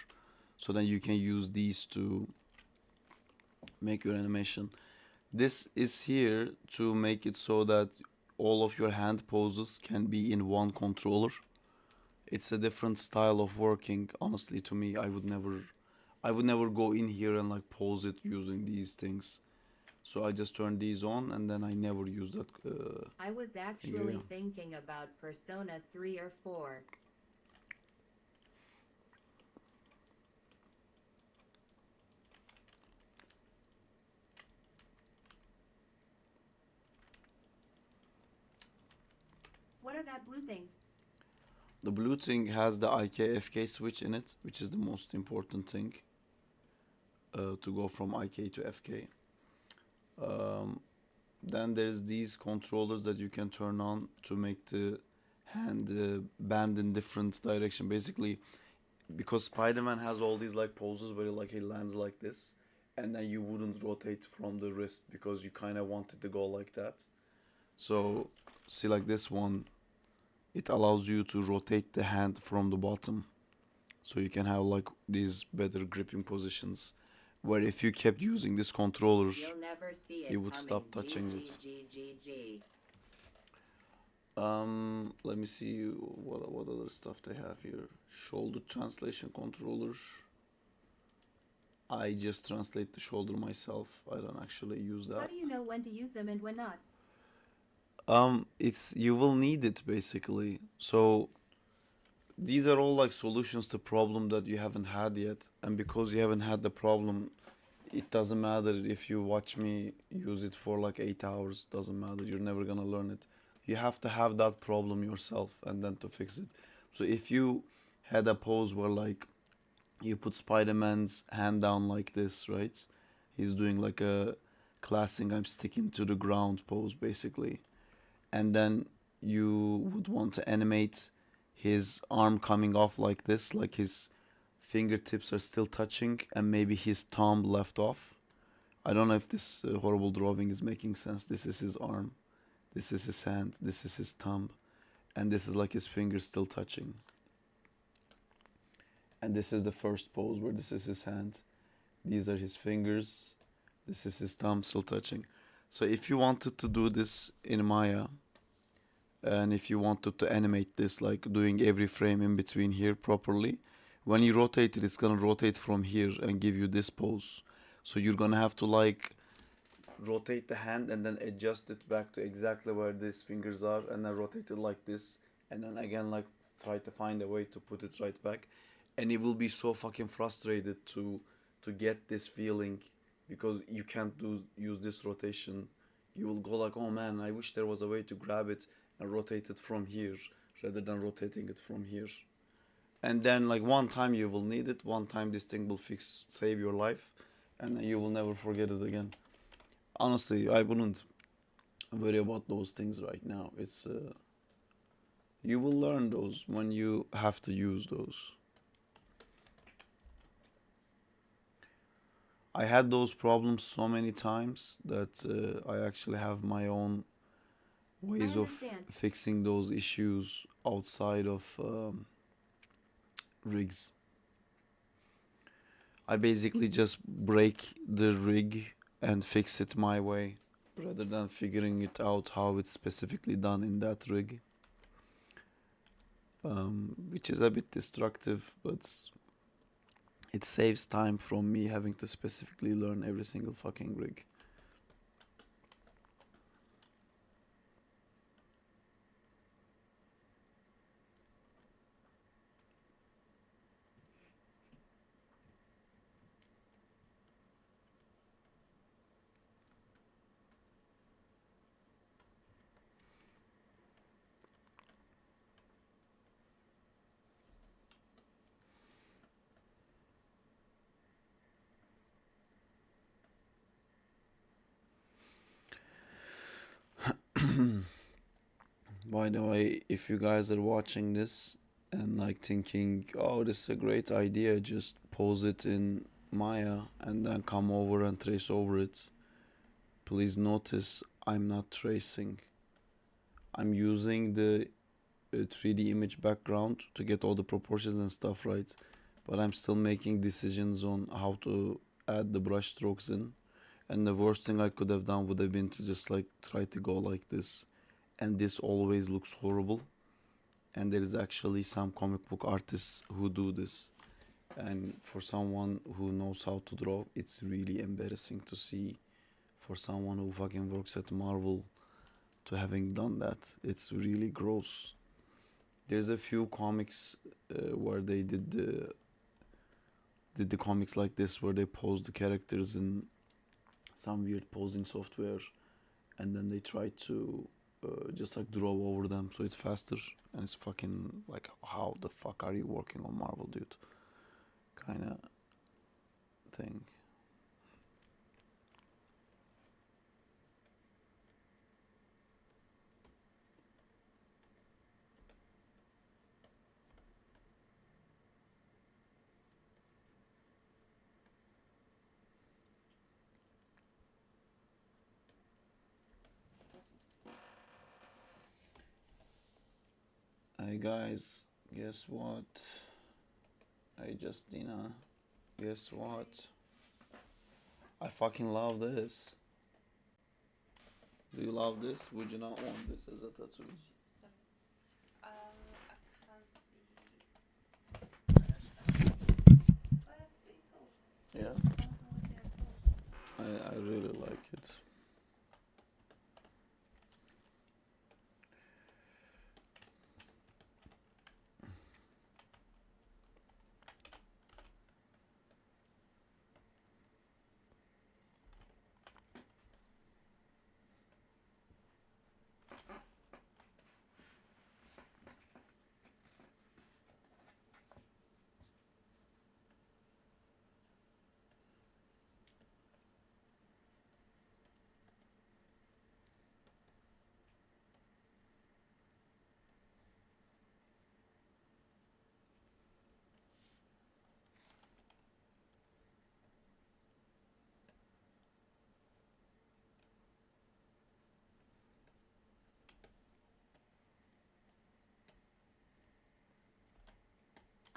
So then you can use these to make your animation. This is here to make it so that all of your hand poses can be in one controller. It's a different style of working. Honestly, to me, I would never go in here and like pose it using these things. So I just turn these on and then I never use that. I was actually Yeah. thinking about Persona 3 or 4. What are that blue things? The blue thing has the IK-FK switch in it, which is the most important thing to go from IK to FK. Um, then there's these controllers that you can turn on to make the hand bend in different direction. Basically, because Spider-Man has all these like poses where he lands like this, and then you wouldn't rotate from the wrist because you kind of want it to go like that. So see, like this one, it allows you to rotate the hand from the bottom, so you can have like these better gripping positions. Where if you kept using this controller, You'll never see it you would coming. stop touching it. G. Let me see what other stuff they have here. Shoulder translation controller. I just translate the shoulder myself. I don't actually use How that. do you know when to use them and when not? It's you will need it basically. So these are all like solutions to problem that you haven't had yet, and because you haven't had the problem, it doesn't matter if you watch me use it for like 8 hours. Doesn't matter. You're never gonna learn it. You have to have that problem yourself and then to fix it. So if you had a pose where like you put Spider-Man's hand down like this, right? He's doing like a classic I'm sticking to the ground pose basically. And then you would want to animate his arm coming off like this, like his fingertips are still touching and maybe his thumb left off. I don't know if this horrible drawing is making sense. This is his arm, this is his hand, this is his thumb, and this is like his fingers still touching. And this is the first pose where this is his hand, these are his fingers, this is his thumb still touching. So if you wanted to do this in Maya, and if you wanted to animate this like doing every frame in between here properly, when you rotate it, it's gonna rotate from here and give you this pose. So you're gonna have to like rotate the hand and then adjust it back to exactly where these fingers are, and then rotate it like this, and then again like try to find a way to put it right back. And it will be so fucking frustrated to get this feeling because you can't use this rotation. You will go like, oh man, I wish there was a way to grab it and rotate it from here rather than rotating it from here. And then like one time you will need it, one time this thing will save your life, and then you will never forget it again. Honestly, I wouldn't worry about those things right now. It's you will learn those when you have to use those. I had those problems so many times that I actually have my own ways of fixing those issues outside of rigs. I basically just break the rig and fix it my way rather than figuring it out how it's specifically done in that rig. Which is a bit destructive, but it saves time from me having to specifically learn every single fucking rig. By the way, if you guys are watching this and like thinking, oh, this is a great idea, just pose it in Maya and then come over and trace over it. Please notice I'm not tracing. I'm using the 3D image background to get all the proportions and stuff right, but I'm still making decisions on how to add the brush strokes in. And the worst thing I could have done would have been to just like try to go like this, and this always looks horrible. And there is actually some comic book artists who do this, and for someone who knows how to draw, it's really embarrassing to see. For someone who fucking works at Marvel, to having done that, it's really gross. There's a few comics where they did the comics like this, where they pose the characters in some weird posing software, and then they try to just like drove over them, so it's faster and it's fucking like, how the fuck are you working on Marvel, dude? Kind of thing. Hey guys, guess what? Hey Justina, guess what? I fucking love this. Do you love this? Would you not want this as a tattoo? I can't see. Oh, that's pretty cool. Yeah, I don't know what they're called. I really like it.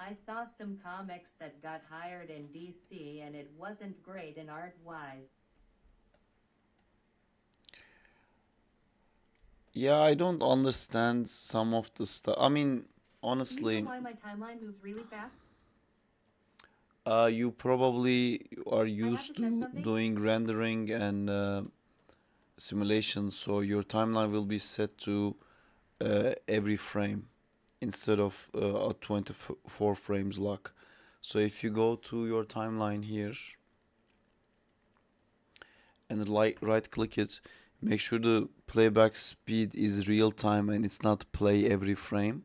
I saw some comics that got hired in DC and it wasn't great in art wise. Yeah, I don't understand some of the stuff. I mean, Do you know honestly, why my timeline moves really fast? you probably are I have to used send to something? doing rendering and simulation, so your timeline will be set to every frame instead of a 24 frames lock. So if you go to your timeline here and right click it, make sure the playback speed is real time and it's not play every frame.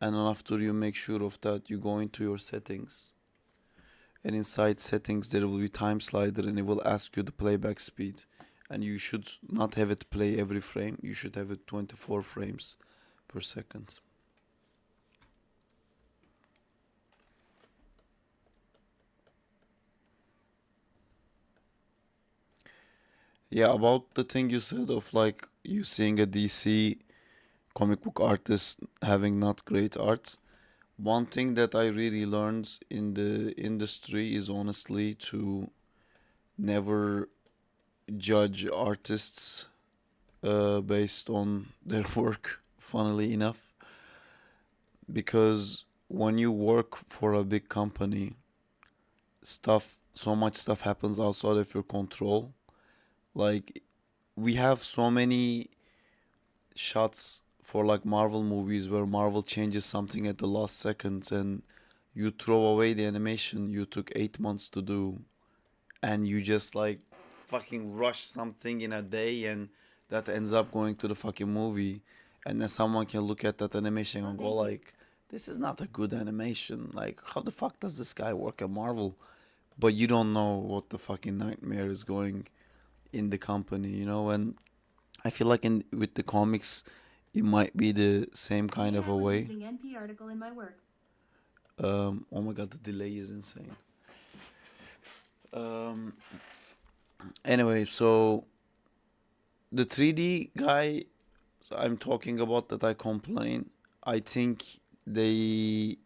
And then after you make sure of that, you go into your settings, and inside settings there will be time slider and it will ask you the playback speed, and you should not have it play every frame, you should have it 24 frames per second. Yeah, about the thing you said of like you seeing a DC comic book artist having not great art. One thing that I really learned in the industry is honestly to never judge artists based on their work, funnily enough, because when you work for a big company, so much stuff happens outside of your control. Like, we have so many shots for like Marvel movies where Marvel changes something at the last seconds and you throw away the animation you took 8 months to do, and you just like fucking rush something in a day, and that ends up going to the fucking movie, and then someone can look at that animation Oh, and go thank you. like, this is not a good animation, like how the fuck does this guy work at Marvel? But you don't know what the fucking nightmare is going in the company, and I feel like in with the comics it might be the same kind Maybe of I a was way. using NP article in my work. Oh my god, the delay is insane. um anyway, so the 3D guy, so I'm talking about, that I complain, I think they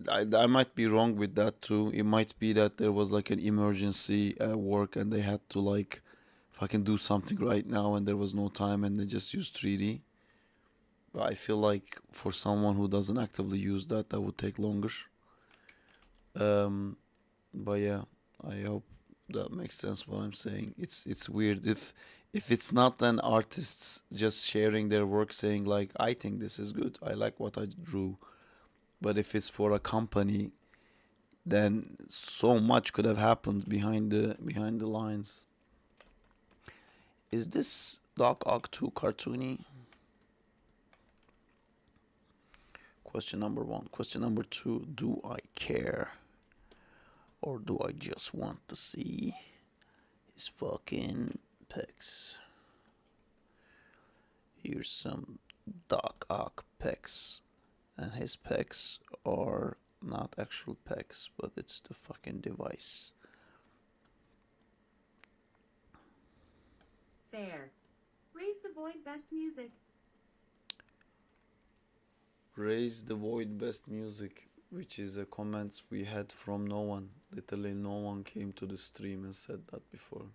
I might be wrong with that too. It might be that there was like an emergency at work and they had to like fucking do something right now and there was no time and they just used 3D. But I feel like for someone who doesn't actively use that, that would take longer. Um, but yeah, I hope that makes sense what I'm saying. It's weird if it's not an artist just sharing their work saying like, I think this is good, I like what I drew. But if it's for a company, then so much could have happened behind the lines. Is this Doc Ock too cartoony? Question number 1. Question number 2. Do I care? Or do I just want to see his fucking pecs? Here's some Doc Ock pecs. And his pecs are not actual pecs, but it's the fucking device. Fair. Raise the void best music. Raise the void best music, which is a comment we had from no one. Literally no one came to the stream and said that before.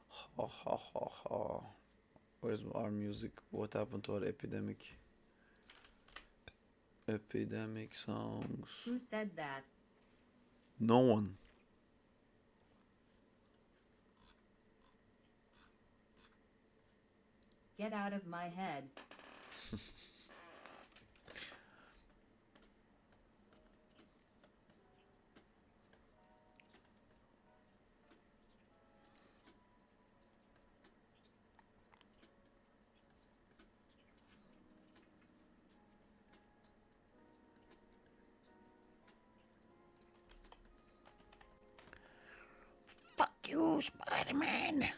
Ha ha ha ha. Where's our music? What happened to our epidemic? Epidemic songs. Who said that? No one. Get out of my head. Fuck you, Spider-Man.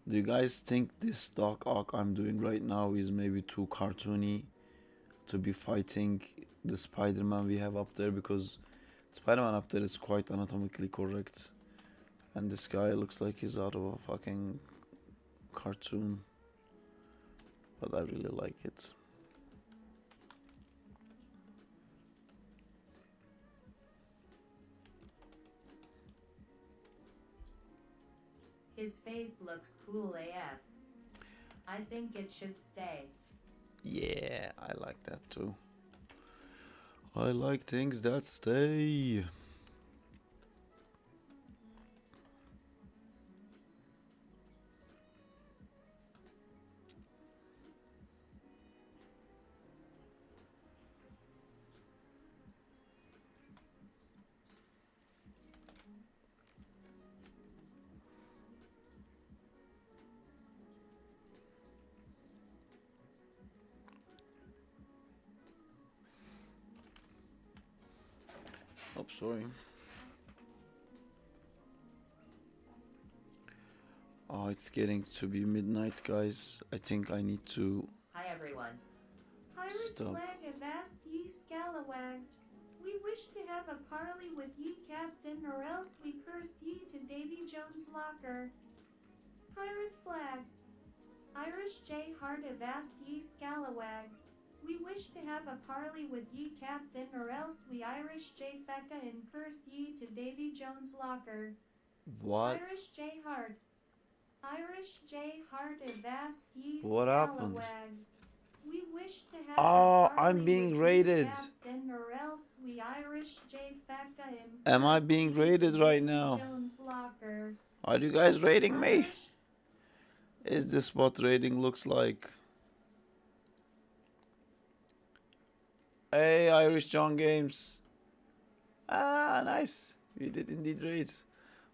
Do you guys think this Doc Ock I'm doing right now is maybe too cartoony to be fighting the Spider-Man we have up there? Because Spider-Man up there is quite anatomically correct. And this guy looks like he's out of a fucking cartoon. But I really like it. His face looks cool AF. I think it should stay. Yeah, I like that too. I like things that stay. Oh, sorry. Oh, it's getting to be midnight, guys. I think I need to Hi everyone. Pirate stop. flag avast ye scalawag. We wish to have a parley with ye captain, or else we curse ye to Davy Jones' locker. Pirate flag. Irish J Hart avast ye scalawag. We wish to have a parley with ye captain, or else we Irish J fecka and curse ye to Davy Jones' locker. What? Irish J Hart. Irish J Hart avast ye What happened? scalawag. We wish to have Oh, a parley I'm being with raided. ye captain, or else we Irish J fecka and Am I curse being ye to raided right Davy now? Jones' locker. Are you guys raiding me? Irish Is this what raiding looks like? Hey, Irish John Games. Ah, nice. We did indeed raids.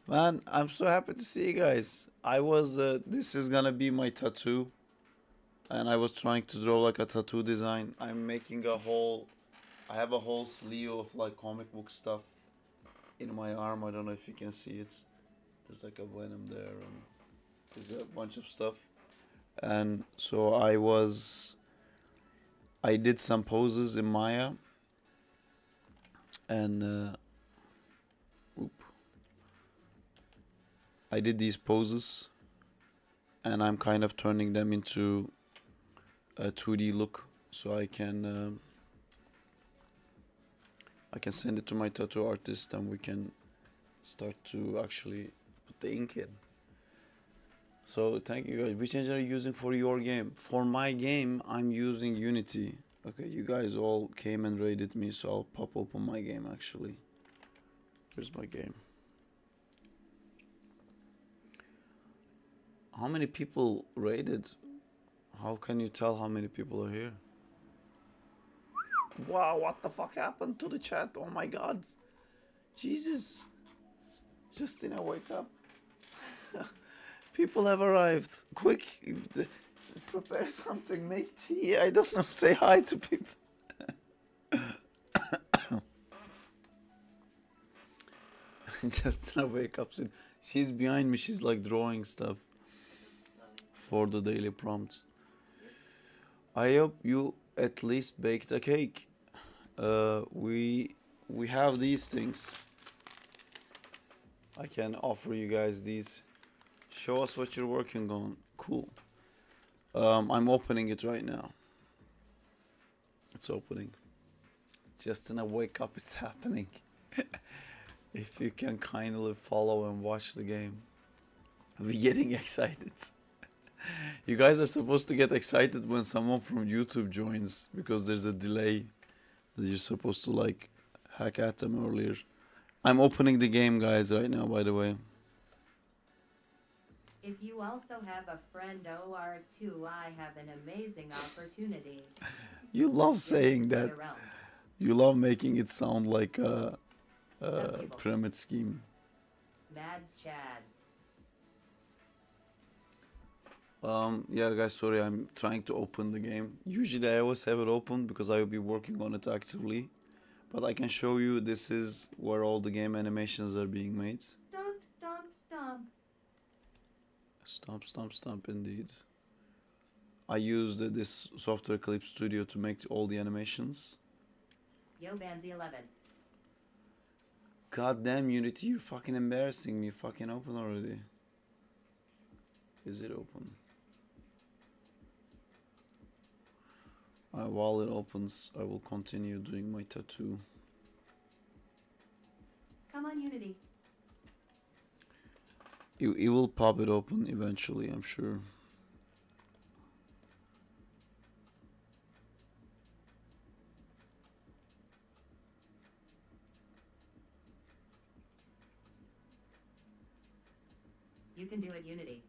Man, I'm so happy to see you guys. This is gonna be my tattoo. And I was trying to draw like a tattoo design. I have a whole sleeve of like comic book stuff in my arm. I don't know if you can see it. There's like a Venom there and there's a bunch of stuff. And so I did some poses in Maya. And I did these poses. And I'm kind of turning them into a 2D look, so I can send it to my tattoo artist and we can start to actually put the ink in. So thank you guys. Which engine are you using for your game? For my game, I'm using Unity. Okay, you guys all came and raided me, so I'll pop open my game actually. Here's my game. How many people raided? How can you tell how many people are here? Wow, what the fuck happened to the chat? Oh my god. Jesus. Justina, wake up. People have arrived. Quick, prepare something, make tea. I don't know, say hi to people. Justina, wake up soon. She's behind me, she's like drawing stuff for the daily prompts. I hope you at least baked a cake. We have these things. I can offer you guys these. Show us what you're working on. Cool. I'm opening it right now. It's opening. Justin, wake up, it's happening. If you can kindly follow and watch the game. We're getting excited. You guys are supposed to get excited when someone from YouTube joins because there's a delay that you're supposed to like hack at them earlier. I'm opening the game, guys, right now, by the way. If you also have a friend OR2, I have an amazing opportunity. You love Yes, saying that. somewhere else. You love making it sound like a Some people. pyramid scheme. Mad Chad. Yeah, guys, sorry, I'm trying to open the game. Usually I always have it open because I will be working on it actively. But I can show you this is where all the game animations are being made. Stomp, stomp, stomp. Stomp, stomp, stomp, indeed. I used this software Clipstudio to make all the animations. Yo, Banzy 11. God damn, Unity, you're fucking embarrassing me. Fucking open already. Is it open? While it opens, I will continue doing my tattoo. Come on, Unity. It will pop it open eventually, I'm sure. You can do it, Unity.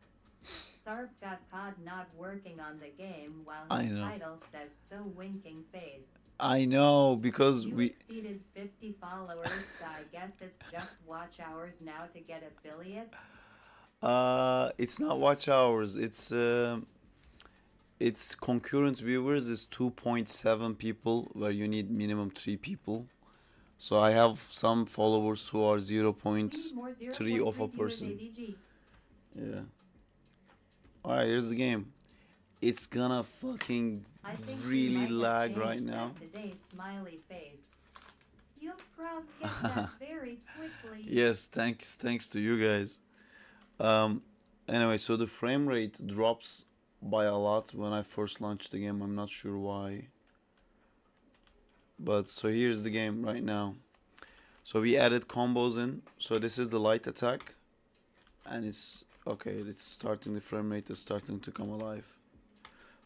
Sarp got caught not working on the game while I his know. title says so winking face. I know, because You we... exceeded 50 followers, so I guess it's just watch hours now to get affiliate. It's not watch hours. It's concurrent viewers is 2.7 people, where you need minimum 3 people. So I have some followers who are You need 0.3 more of a 0.3 viewers, person. AVG. Yeah. Alright, here's the game. It's gonna fucking I think we really might have lag right changed now. that today, smiley face. You'll probably get that very quickly. Yes, thanks to you guys. Anyway, so the frame rate drops by a lot when I first launched the game. I'm not sure why. But so here's the game right now. So we added combos in. So this is the light attack. And it's okay, it's starting, the frame rate is starting to come alive.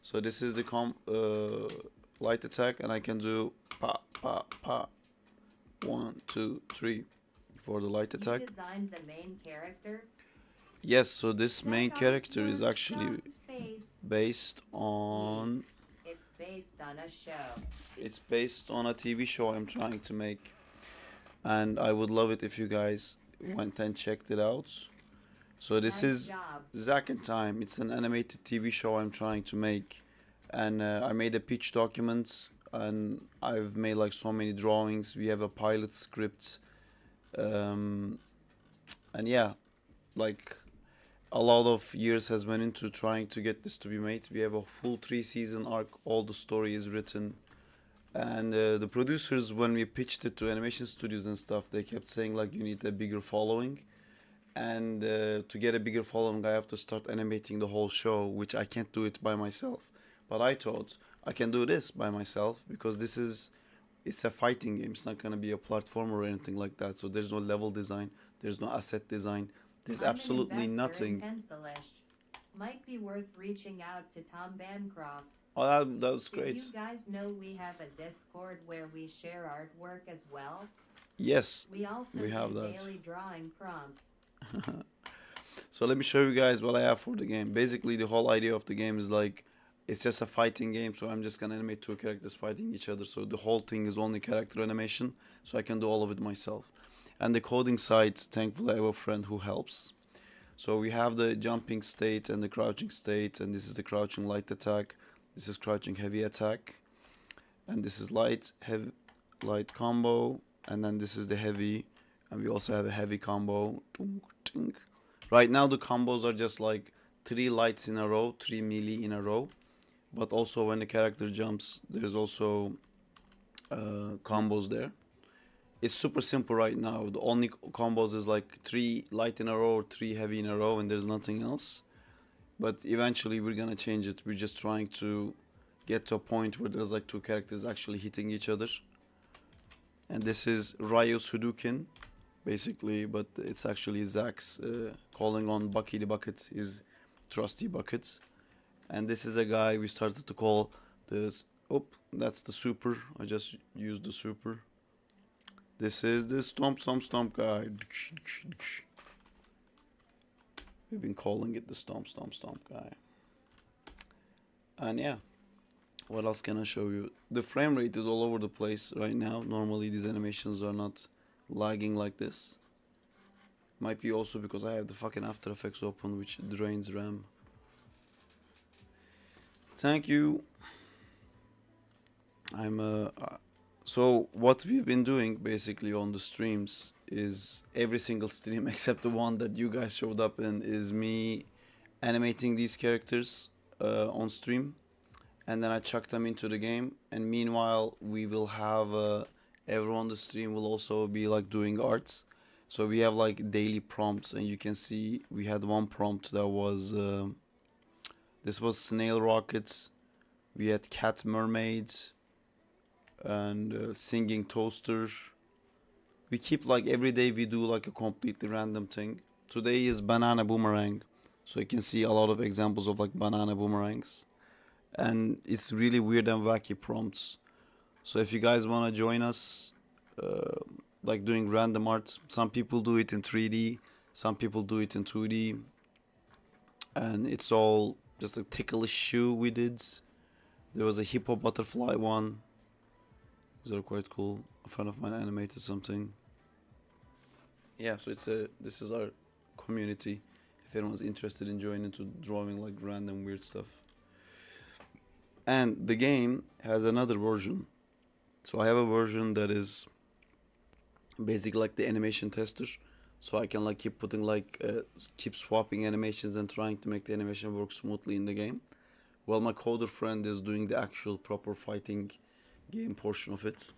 So this is the light attack, and I can do pa pa pa. 1, 2, 3 for the light attack. You designed the main character. Yes, so this main Check out character is your actually stumped face. based on... It's based on a show. It's based on a TV show I'm trying to make. And I would love it if you guys went and checked it out. So this Nice is job. Zack and Time. It's an animated TV show I'm trying to make. And I made a pitch document. And I've made like so many drawings. We have a pilot script. And yeah, like... a lot of years has went into trying to get this to be made. We have a full 3-season arc. All the story is written. And the producers, when we pitched it to animation studios and stuff, they kept saying like, you need a bigger following. And to get a bigger following, I have to start animating the whole show, which I can't do it by myself. But I thought I can do this by myself because it's a fighting game. It's not going to be a platformer or anything like that. So there's no level design. There's no asset design. There's I'm an absolutely investor nothing. in Pencilish. Might be worth reaching out to Tom Bancroft. Oh, that was Did great. you guys know we have a Discord where we share artwork as well? Yes, We also we have do that. daily drawing prompts. So let me show you guys what I have for the game. Basically, the whole idea of the game is like, it's just a fighting game. So I'm just gonna animate 2 characters fighting each other. So the whole thing is only character animation. So I can do all of it myself. And the coding side, thankfully I have a friend who helps. So we have the jumping state and the crouching state, and this is the crouching light attack. This is crouching heavy attack, and this is light heavy light combo, and then this is the heavy, and we also have a heavy combo. Right now the combos are just like 3 lights in a row, 3 melee in a row, but also when the character jumps, there's also combos there. It's super simple right now. The only combos is like 3 light in a row or 3 heavy in a row, and there's nothing else. But eventually we're gonna change it. We're just trying to get to a point where there's like 2 characters actually hitting each other. And this is Ryo's Hadouken, basically, but it's actually Zack's calling on Bucky the Bucket, his trusty bucket. And this is a guy we started to call this. Oh, that's the super. I just used the super. This is the stomp guy. We've been calling it the stomp guy. And yeah, what else can I show you? The frame rate is all over the place right now. Normally these animations are not lagging like this. Might be also because I have the fucking After Effects open, which drains RAM. Thank you. So what we've been doing basically on the streams is every single stream except the one that you guys showed up in is me animating these characters on stream, and then I chuck them into the game, and meanwhile we will have everyone on the stream will also be like doing arts. So we have like daily prompts, and you can see we had one prompt that was this was snail rockets, we had cat mermaids, and singing toaster. We keep like every day we do like a completely random thing. Today is banana boomerang, so you can see a lot of examples of like banana boomerangs, and it's really weird and wacky prompts. So if you guys want to join us like doing random art, some people do it in 3D, some people do it in 2D, and it's all just a ticklish shoe we did. There was a hippo butterfly one. These are quite cool. A friend of mine animated something. Yeah, so this is our community. If anyone's interested in joining to drawing like random weird stuff. And the game has another version. So I have a version that is basically like the animation tester. So I can like keep putting like keep swapping animations and trying to make the animation work smoothly in the game. Well, my coder friend is doing the actual proper fighting game portion of it,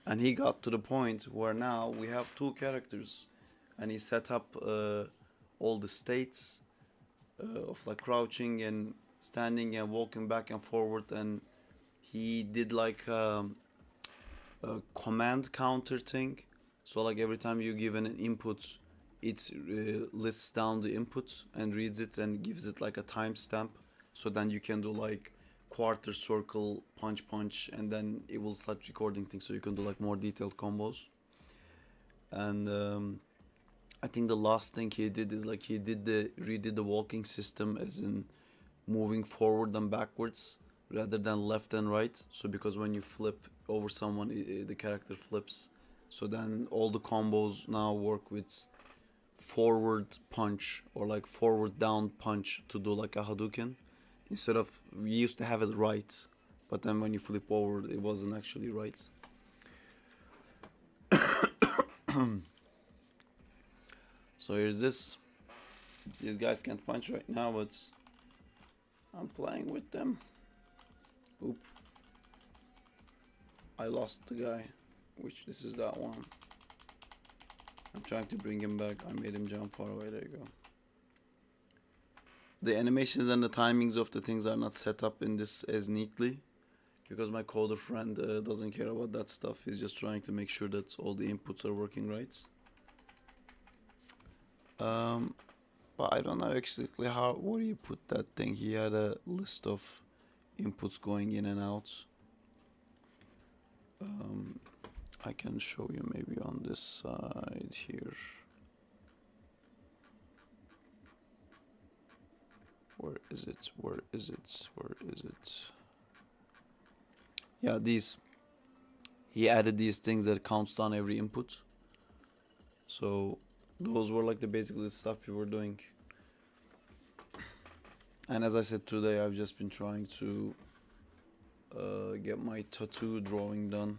and he got to the point where now we have 2 characters, and he set up all the states of like crouching and standing and walking back and forward, and he did like a command counter thing. So like every time you give an input, it lists down the input and reads it and gives it like a timestamp, so then you can do like quarter circle punch, and then it will start recording things, so you can do like more detailed combos. And I think the last thing he did is like he redid the walking system, as in moving forward and backwards rather than left and right. So because when you flip over someone, the character flips, so then all the combos now work with forward punch or like forward down punch to do like a Hadouken. Instead of, we used to have it right, but then when you flip over, it wasn't actually right. So here's this. These guys can't punch right now, but I'm playing with them. Oop. I lost the guy, which this is that one. I'm trying to bring him back. I made him jump far away. There you go. The animations and the timings of the things are not set up in this as neatly, because my coder friend doesn't care about that stuff. He's just trying to make sure that all the inputs are working right. But I don't know exactly where you put that thing. He had a list of inputs going in and out. I can show you maybe on this side here. Where is it? Where is it? Where is it? Yeah, these. He added these things that counts down every input. So those were like the basically the stuff we were doing. And as I said today, I've just been trying to get my tattoo drawing done.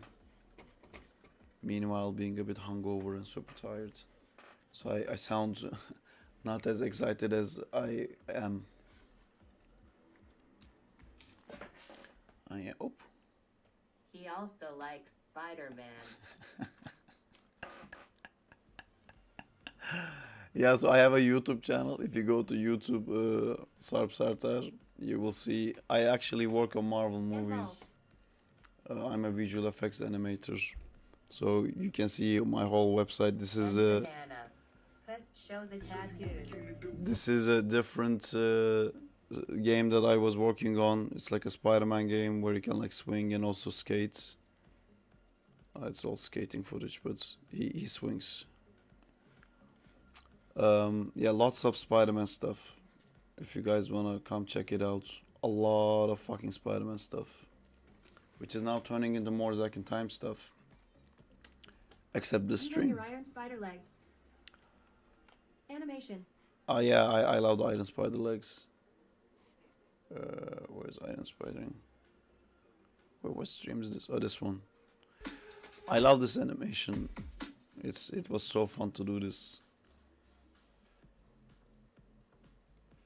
Meanwhile, being a bit hungover and super tired. So I sound not as excited as I am. Oh. He also likes Spider-Man. Yeah, so I have a YouTube channel. If you go to YouTube, Sarp Sartar, you will see I actually work on Marvel movies. I'm a visual effects animator. So you can see my whole website. This is a Banana. First show the tattoos. this is a different game that I was working on. It's like a Spider-Man game where you can like swing and also skate. It's all skating footage, but he swings. Yeah, lots of Spider-Man stuff. If you guys wanna come check it out, a lot of fucking Spider-Man stuff, which is now turning into more Zack and Time stuff. Except the stream. Your Iron Spider legs. Animation. Oh yeah, I love the Iron Spider legs. Where's Iron Spidering? Wait, what stream is this? Oh, this one. I love this animation. It was so fun to do this.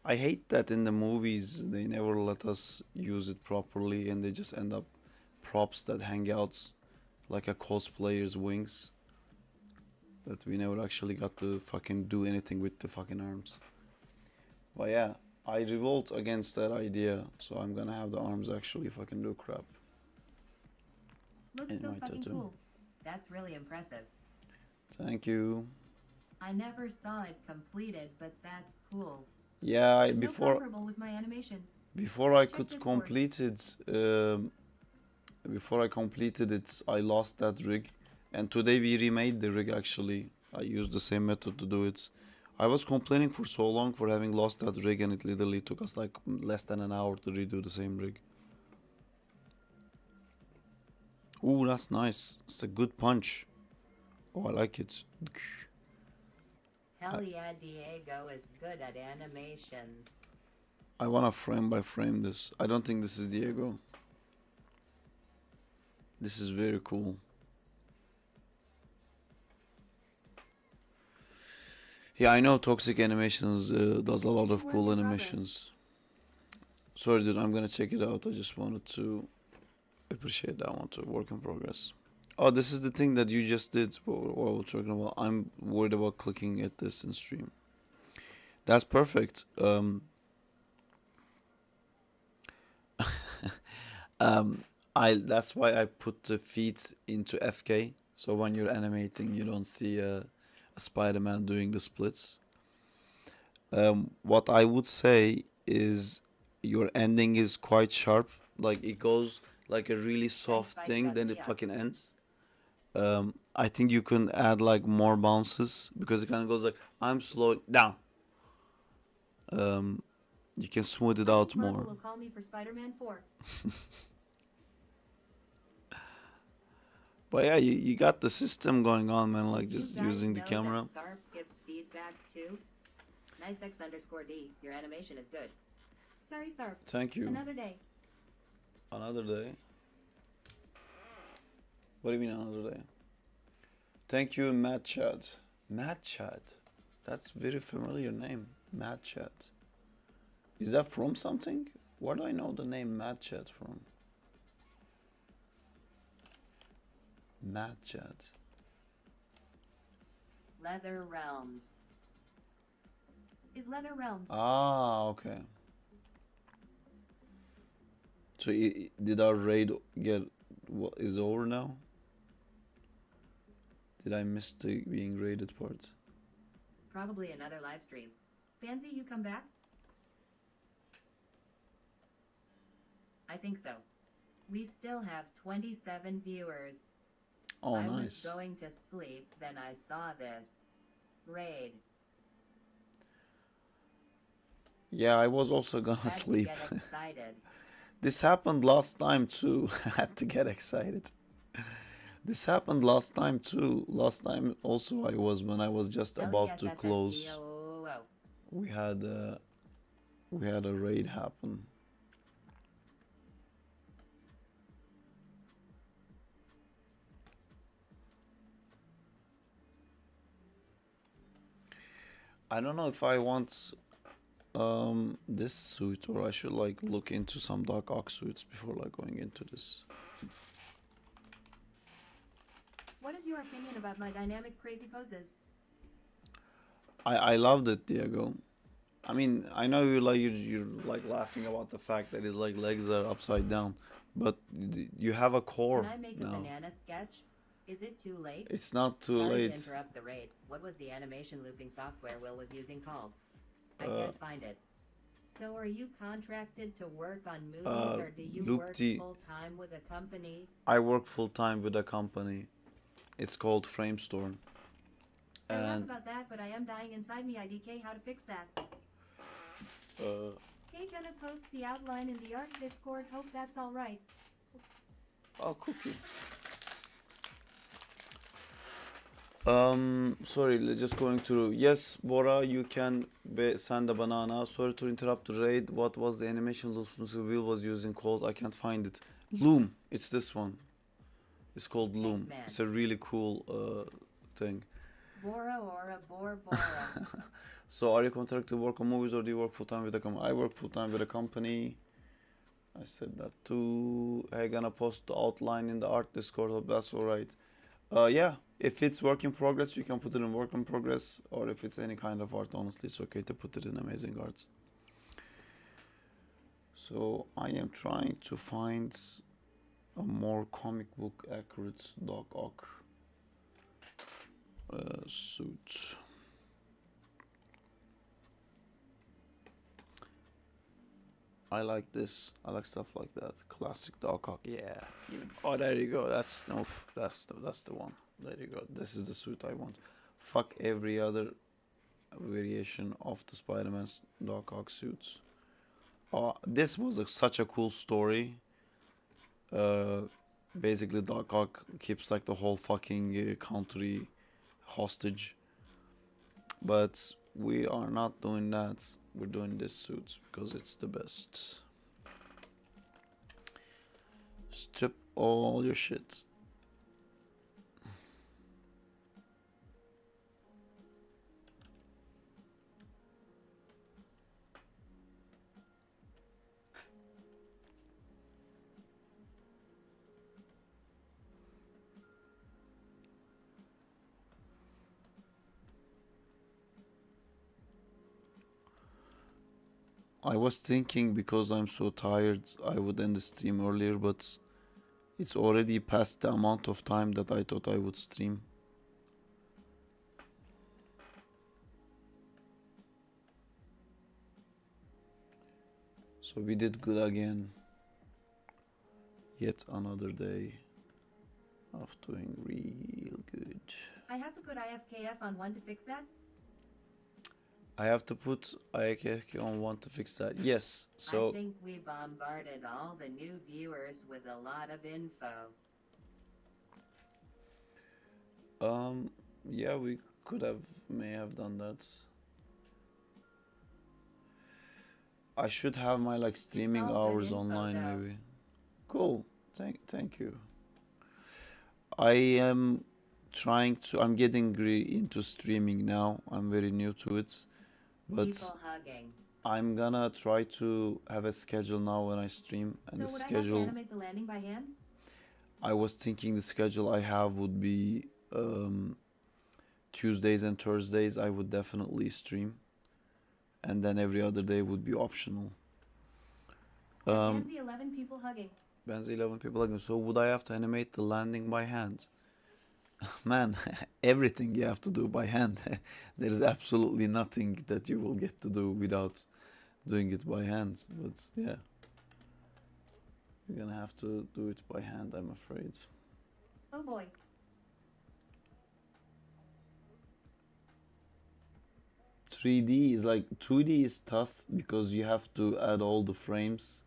I hate that in the movies they never let us use it properly and they just end up props that hang out like a cosplayer's wings. That we never actually got to fucking do anything with the fucking arms. But yeah, I revolt against that idea, so I'm gonna have the arms actually fucking do crap. Looks so fucking cool. That's really impressive. Thank you. I never saw it completed, but that's cool. Yeah, No comparable with my animation. before I Check could Discord. complete it, before I completed it, I lost that rig, and today we remade the rig. Actually, I used the same method to do it. I was complaining for so long for having lost that rig, and it literally took us like less than an hour to redo the same rig. Ooh, that's nice. It's a good punch. Oh, I like it. Hell yeah, Diego is good at animations. I wanna frame by frame this. I don't think this is Diego. This is very cool. Yeah, I know Toxic Animations does a lot of Work cool in animations. Sorry, dude, I'm gonna check it out. I just wanted to appreciate that one too. Work in progress. Oh, this is the thing that you just did. What we're talking about. I'm worried about clicking at this in stream. That's perfect. That's why I put the feet into FK. So when you're animating, you don't see a Spider-Man doing the splits. What I would say is your ending is quite sharp. Like it goes like a really soft Spike thing, then it Garcia. fucking ends. I think you can add like more bounces because it kind of goes like I'm slowing down. You can smooth it out Marvel more. will call me for Spider-Man 4. But yeah, you got the system going on, man. Like You just guys using the know camera. that Sarp gives feedback too? Nice_D. Your animation is good. Sorry, Sarp. Thank you. Another day. Another day. What do you mean another day? Thank you, Matt Chad. Matt Chad. That's very familiar name. Matt Chad. Is that from something? Where do I know the name Matt Chad from? Matt Chad. Leather Realms. Is Leather Realms. Ah, okay. So did our raid get is over now? Did I miss the being raided part? Probably another live stream. Banzi, you come back? I think so. We still have 27 viewers. Oh, I nice. was going to sleep, then I saw this. Raid. Yeah, I was also gonna Had sleep. to get excited. This happened last time too. I had to get excited. This happened last time too. Last time also when I was just about to close. LESSSDOOO. We had a raid happen. I don't know if I want this suit or I should like look into some Dark Ox suits before like going into this. What is your opinion about my dynamic crazy poses? I loved it, Diego. I mean, I know you're like laughing about the fact that his like legs are upside down, but you have a core Can I make a now. banana sketch? Is it too late? It's not too Sorry late. to interrupt the raid. What was the animation looping software Will was using called? I Uh, can't find it. So are you contracted to work on movies or do you work Loopty. full-time with a company? I work full time with a company. It's called Framestorm. I laugh And about that, but I am dying inside me. IDK, how to fix that? Hey, gonna post the outline in the art Discord. Hope that's all right. oh, cookie. Sorry, just going through. Yes, Bora, you can send a banana. Sorry to interrupt the raid. What was the animation Will was using called? I can't find it. Loom. It's this one. It's called Loom. Thanks, man. It's a really cool thing. Bora ora bor bora. So, are you contracted to work on movies or do you work full time with a company? I work full time with a company. I said that too. Hey, gonna post the outline in the art Discord. Hope that's alright. Yeah, if it's work in progress, you can put it in work in progress, or if it's any kind of art, honestly, it's okay to put it in amazing arts. So I am trying to find a more comic book accurate Doc Ock suit. I like this. I like stuff like that. Classic Doc Ock. Yeah. Oh, there you go. That's the one. There you go. This is the suit I want. Fuck every other variation of the Spider-Man's Doc Ock suits. Oh, this was such a cool story. Basically, Doc Ock keeps like the whole fucking country hostage. But we are not doing that. We're doing this suit because it's the best. Strip all your shit. I was thinking because I'm so tired, I would end the stream earlier, but it's already past the amount of time that I thought I would stream. So we did good again. Yet another day of doing real good. I have to put IFKF on 1 to fix that? I have to put IKK on 1 to fix that. Yes, so I think we bombarded all the new viewers with a lot of info. yeah, we may have done that. I should have my like streaming all good hours info, online though. maybe. Cool. Thank you. I am I'm getting into streaming now. I'm very new to it. But People hugging. I'm gonna try to have a schedule now when I stream, and So the would I have to schedule animate the landing by hand? I was thinking the schedule I have would be Tuesdays and Thursdays I would definitely stream, and then every other day would be optional. Fancy 11 people hugging. Ben's 11 people again. So would I have to animate the landing by hand? Man, everything you have to do by hand. There is absolutely nothing that you will get to do without doing it by hand. But yeah, you're gonna have to do it by hand, I'm afraid. Oh boy. Like 2D is tough because you have to add all the frames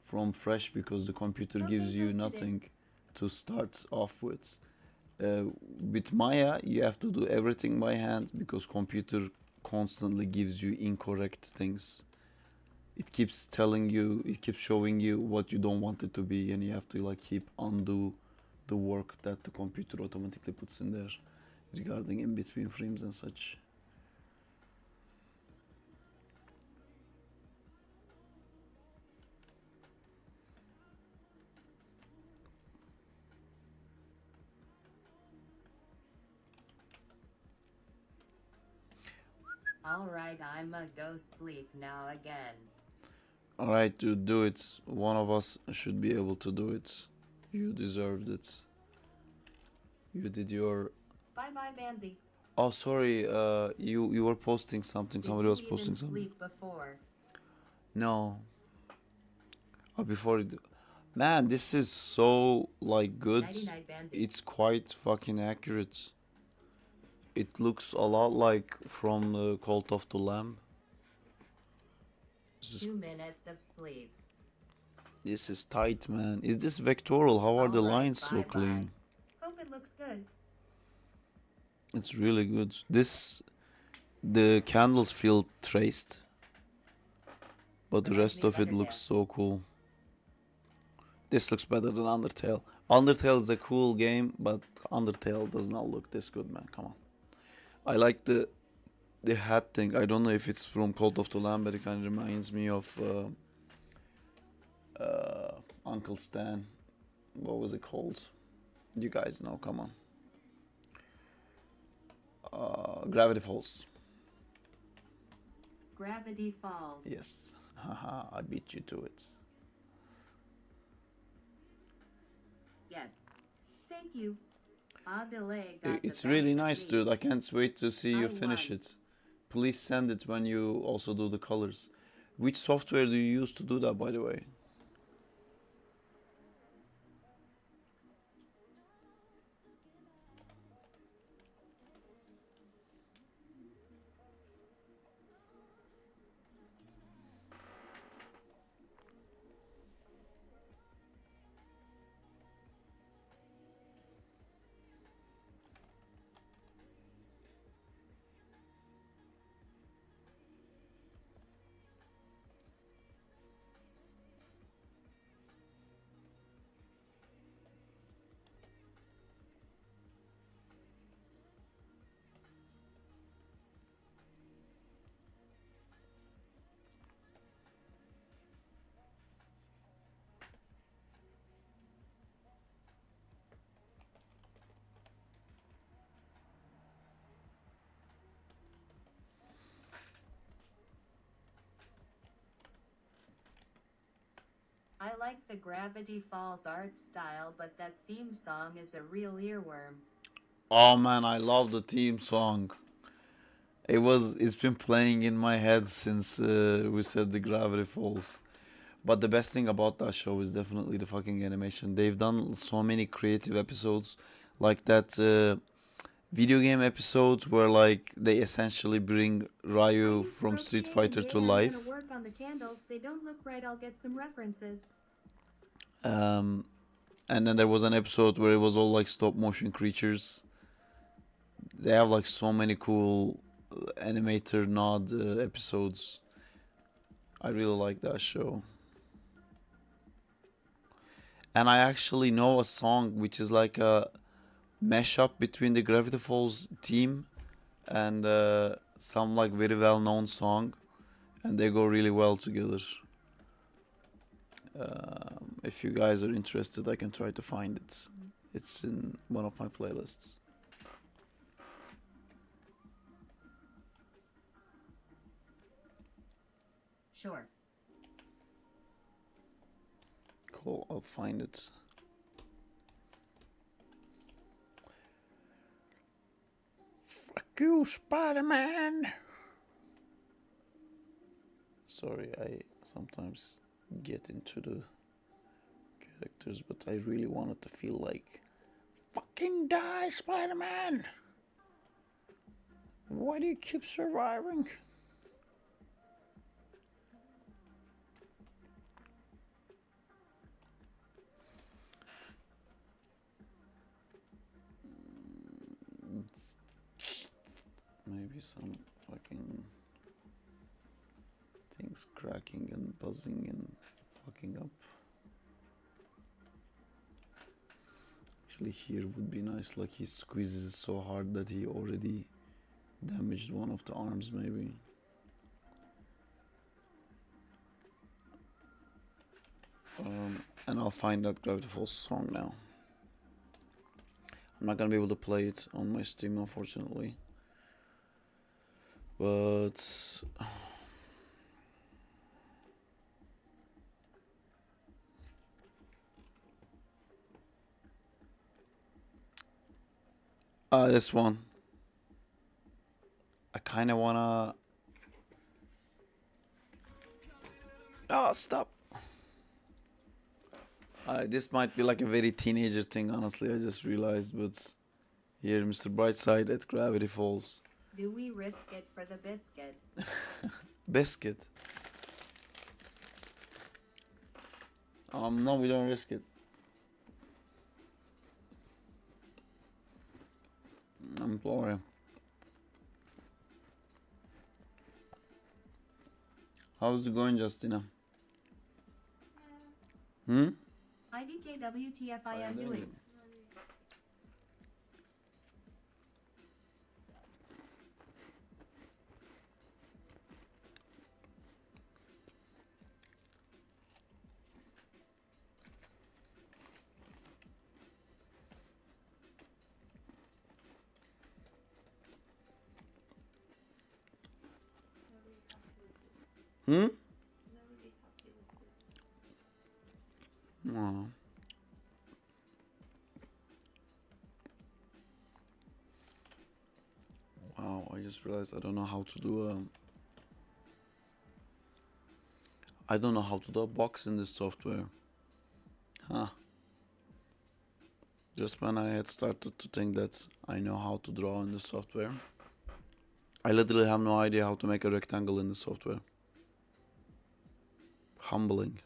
from fresh because the computer Okay, gives you posted it. nothing to start off with. uh, with Maya, you have to do everything by hand because computer constantly gives you incorrect things. It keeps telling you, it keeps showing you what you don't want it to be, and you have to like keep undo the work that the computer automatically puts in there regarding in between frames and such. Alright, I'ma go sleep now again. Alright, dude, do it. One of us should be able to do it. You deserved it. You did your. Bye bye, Banzi. Oh, sorry. You were posting something. Did Somebody you was even posting something. sleep before? No. Oh, before it. Man, this is so like good. Nighty night, Banzi. It's quite fucking accurate. It looks a lot like from the Cult of the Lamb. This 2 minutes of sleep. is tight, man. Is this vectoral? How are the Alright, lines so bye-bye. clean? Hope it looks good. It's really good. The candles feel traced, but the Reminds rest me of of it looks Undertale. so cool. This looks better than Undertale. Undertale is a cool game, but Undertale does not look this good, man. Come on. I like the hat thing. I don't know if it's from Cult of the Lamb, but it kind of reminds me of Uncle Stan. What was it called? You guys know. Come on. Gravity Falls. Gravity Falls. Yes. Haha, I beat you to it. Yes. Thank you. Adelaide got the It's really best of nice, me. dude. I can't wait to see you I finish won. it. Please send it when you also do the colors. Which software do you use to do that, by the way? I like the Gravity Falls art style, but that theme song is a real earworm. Oh man, I love the theme song. It's been playing in my head since we said the Gravity Falls. But the best thing about that show is definitely the fucking animation. They've done so many creative episodes, like that video game episodes where like they essentially bring Ryu I use from Street crocheting. Fighter to Yeah, I'm life. gonna work on the candles. They don't look right. I'll get some references. Um, and then there was an episode where it was all like stop motion creatures. They have like so many cool animator nod episodes. I really like that show. And I actually know a song which is like a mashup between the Gravity Falls theme and some like very well known song, and they go really well together. If you guys are interested, I can try to find it. It's in one of my playlists. Sure. Cool, I'll find it. Fuck you, Spider-Man! Sorry, I sometimes get into the characters, but I really wanted to feel like fucking die, Spider-Man! Why do you keep surviving? maybe some fucking things cracking and buzzing and fucking up. Actually, here would be nice, like he squeezes it so hard that he already damaged one of the arms, maybe. And I'll find that Gravity Falls song now. I'm not gonna be able to play it on my stream, unfortunately. But this one. I kind of wanna. Oh, stop. This might be like a very teenager thing, honestly. I just realized, but here, Mr. Brightside at Gravity Falls. Do we risk it for the biscuit? Biscuit. No, we don't risk it. I'm sorry. How's it going, Justina? IDKWTFIM doing. Not really happy with this. Oh. Wow, I just realized I don't know how to do I don't know how to do a box in this software. Huh. Just when I had started to think that I know how to draw in the software, I literally have no idea how to make a rectangle in the software. Humbling.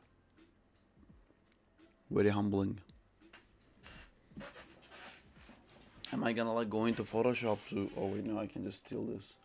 Very humbling. Am I gonna like go into Photoshop to... Oh wait, no, I can just steal this.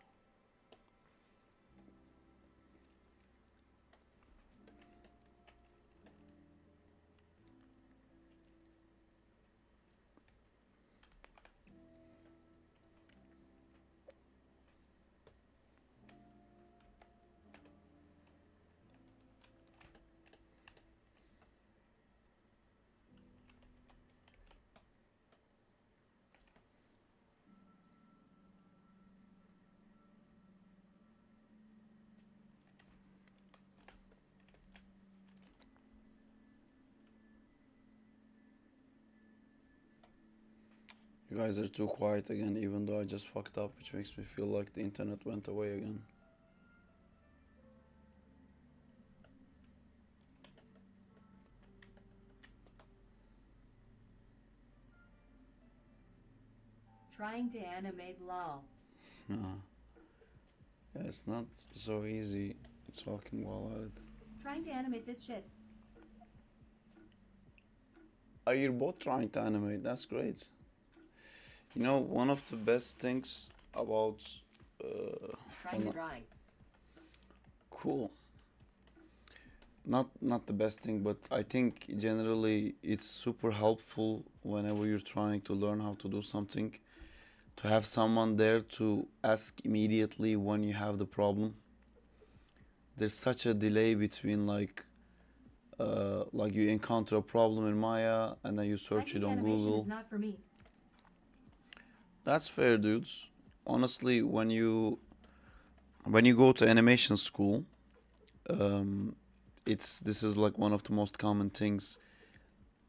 You guys are too quiet again, even though I just fucked up, which makes me feel like the internet went away again. Trying to animate lol. Yeah, it's not so easy talking while at it. Trying to animate this shit. Are you both trying to animate? That's great. You know, one of the best things about... Trying to drawing. Cool. Not the best thing, but I think generally it's super helpful whenever you're trying to learn how to do something, to have someone there to ask immediately when you have the problem. There's such a delay between like you encounter a problem in Maya and then you search it on animation Google. Is not for me. That's fair, dudes. Honestly, when you go to animation school, this is like one of the most common things.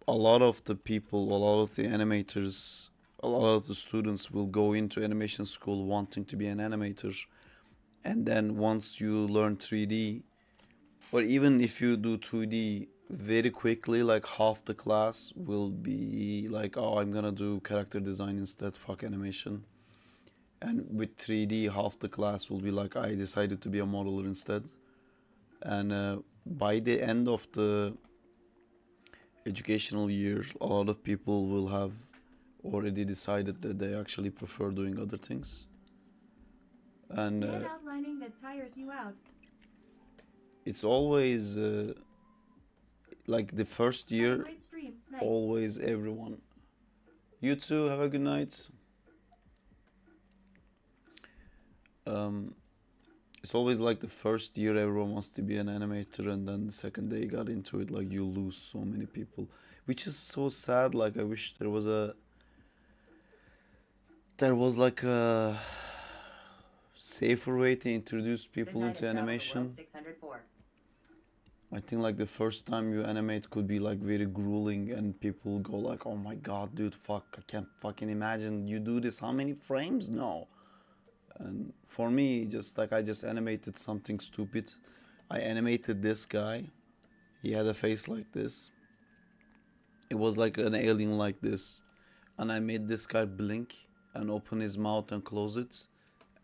A lot of the people, a lot of the animators, a lot of the students will go into animation school wanting to be an animator, and then once you learn 3D, or even if you do 2D, very quickly, like half the class will be like, oh, I'm gonna do character design instead, fuck animation. And with 3D, half the class will be like, I decided to be a modeler instead. And by the end of the educational year, a lot of people will have already decided that they actually prefer doing other things. And Net outlining that tires you out. it's always like the first Have a year, great stream. Night. always everyone. You too, have a good night. It's always like the first year everyone wants to be an animator, and then the second day you got into it, like you lose so many people, which is so sad. Like I wish there was like a safer way to introduce people Midnight into and Travel the animation. World 604. I think like the first time you animate could be like very grueling, and people go like, "Oh my god, dude, fuck, I can't fucking imagine you do this. How many frames? No." And for me, just like I just animated something stupid. I animated this guy. He had a face like this. It was like an alien like this. And I made this guy blink and open his mouth and close it.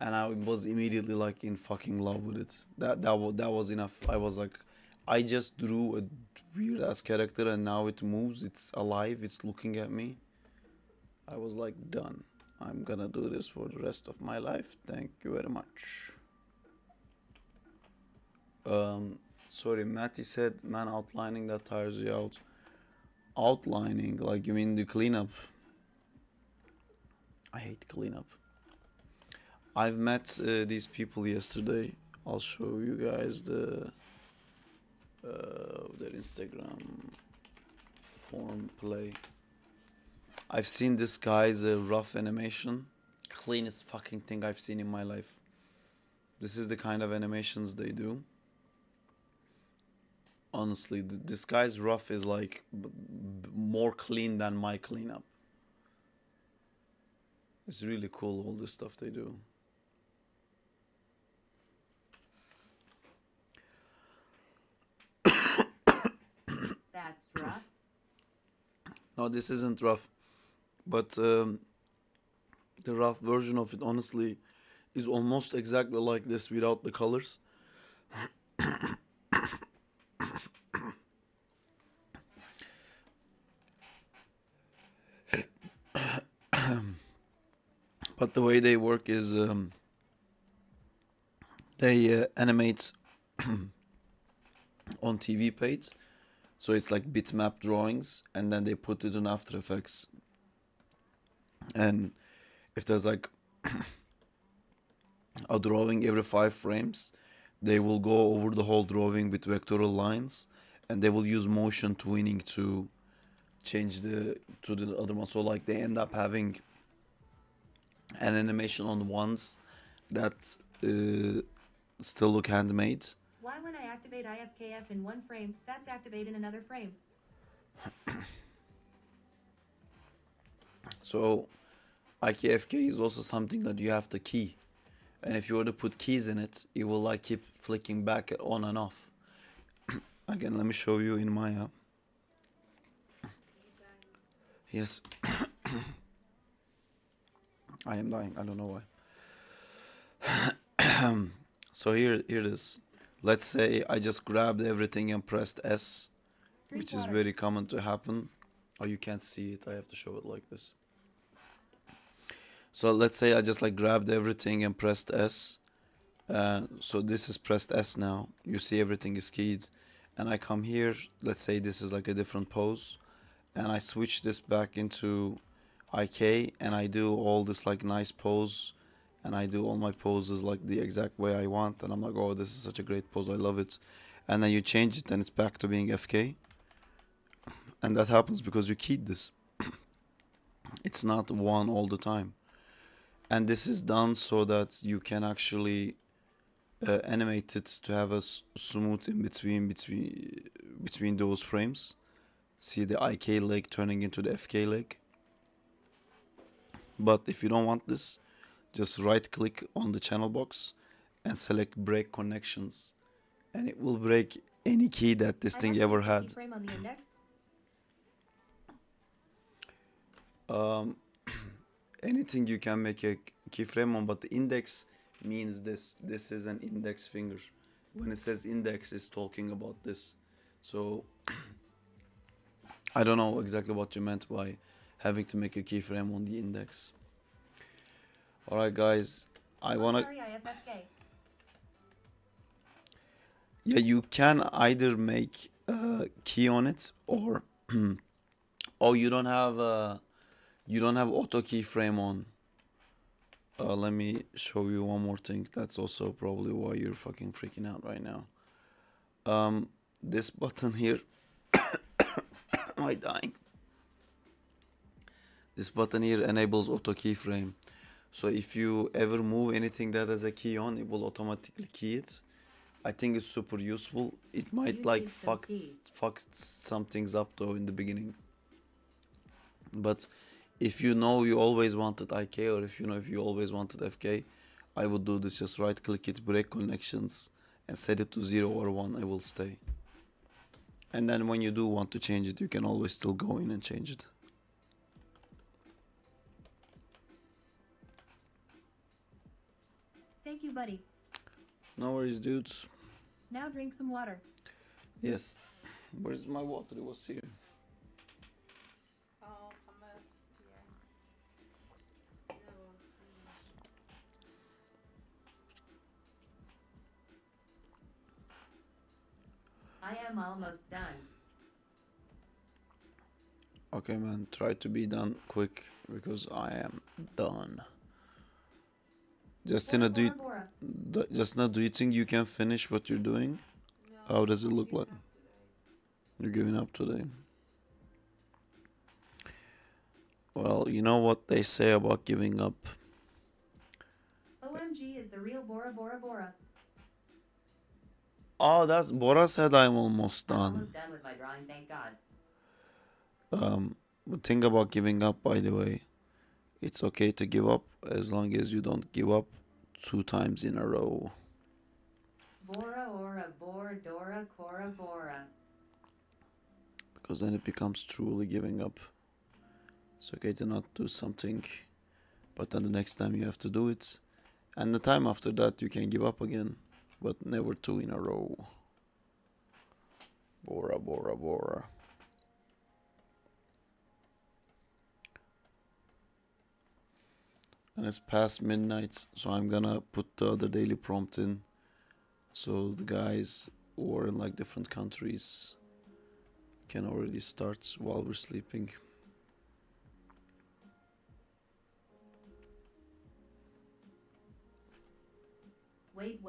And I was immediately like in fucking love with it. That was enough. I was like, I just drew a weird ass character, and now it moves. It's alive. It's looking at me. I was like, done. I'm gonna do this for the rest of my life. Thank you very much. Sorry, Matty said, man, outlining that tires you out. Outlining, like you mean the cleanup? I hate cleanup. I've met these people yesterday. I'll show you guys their Instagram form play. I've seen this guy's rough animation. Cleanest fucking thing I've seen in my life. This is the kind of animations they do. Honestly, this guy's rough is like more clean than my cleanup. It's really cool, all this stuff they do. That's rough. No, this isn't rough. But the rough version of it, honestly, is almost exactly like this without the colors. But the way they work is they animate on TV page, so it's like bitmap drawings, and then they put it in After Effects. And if there's like a drawing every 5 frames, they will go over the whole drawing with vectoral lines, and they will use motion tweening to change the other one. So like they end up having an animation on ones that still look handmade. Why when I activate IFKF in one frame, that's activate in another frame? So IKFK is also something that you have to key, and if you were to put keys in it, it will like keep flicking back on and off. Again, let me show you in Maya. Yes. I am dying. I don't know why. So here it is. Let's say I just grabbed everything and pressed S, Drink which is water. very common to happen. Oh, you can't see it. I have to show it like this. So let's say I just like grabbed everything and pressed S. So this is pressed S now. You see everything is keyed. And I come here. Let's say this is like a different pose. And I switch this back into IK, and I do all this like nice pose, and I do all my poses like the exact way I want, and I'm like, oh, this is such a great pose, I love it. And then you change it and it's back to being FK, and that happens because you keyed this. It's not one all the time, and this is done so that you can actually animate it to have a smooth in between those frames. See the IK leg turning into the FK leg. But if you don't want this, just right click on the channel box and select break connections, and it will break any key that this thing ever had. Frame on the index. Anything you can make a keyframe on, but the index means this. This is an index finger. When it says index, it's talking about this. So I don't know exactly what you meant by having to make a keyframe on the index. Alright guys, I Oh, wanna. sorry, IFFK. Yeah, you can either make a key on it, or oh, you don't have auto keyframe on. Let me show you one more thing. That's also probably why you're fucking freaking out right now. This button here. Am I dying? This button here enables auto keyframe. So if you ever move anything that has a key on, it will automatically key it. I think it's super useful. It might You like need some tea. fuck some things up though in the beginning. But if you know you always wanted IK, or if you know if you always wanted FK, I would do this. Just right click it, break connections, and set it to 0 or 1. I will stay. And then when you do want to change it, you can always still go in and change it. Thank you, buddy. No worries, dudes. Now drink some water. Yes. Where's my water? It was here. Oh, I'm a, yeah. No, I am almost done. Okay, man. Try to be done quick because I am done. Justina, Bora, Bora, Bora. Justina, do you think you can finish what you're doing? no, How does it I'm look giving like? up today. You're giving up today. Well, you know what they say about giving up. OMG is the real Bora Bora Bora. Oh, that's Bora said I'm almost I'm done. almost done with my drawing, thank God. But think about giving up, by the way. It's okay to give up as long as you don't give up 2 times in a row. Bora Ora Bor Dora Cora Bora. Because then it becomes truly giving up. It's okay to not do something, but then the next time you have to do it. And the time after that you can give up again, but never 2 in a row. Bora, Bora, Bora. And it's past midnight, so I'm gonna put the other daily prompt in. So the guys who are in like different countries can already start while we're sleeping. Wait.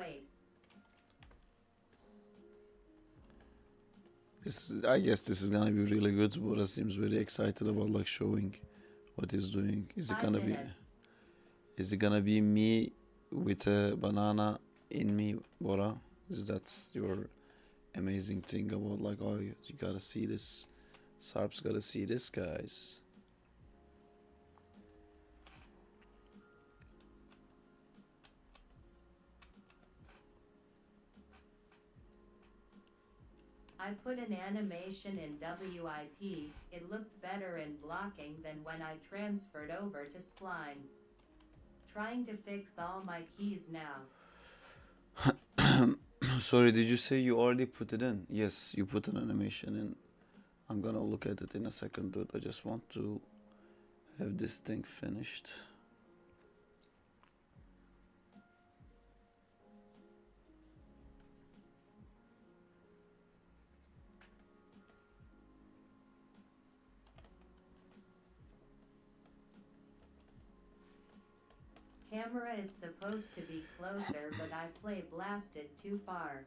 I guess this is gonna be really good. Bora seems very excited about like showing what he's doing. Is it 5 gonna minutes. is it gonna be me with a banana in me, Bora? Is that your amazing thing about like, oh, you gotta see this? Sarp's gotta see this, guys. I put an animation in WIP. It looked better in blocking than when I transferred over to Spline. Trying to fix all my keys now. Sorry, did you say you already put it in? Yes, you put an animation in. I'm gonna look at it in a second, dude. I just want to have this thing finished. Camera is supposed to be closer, but I play blasted too far.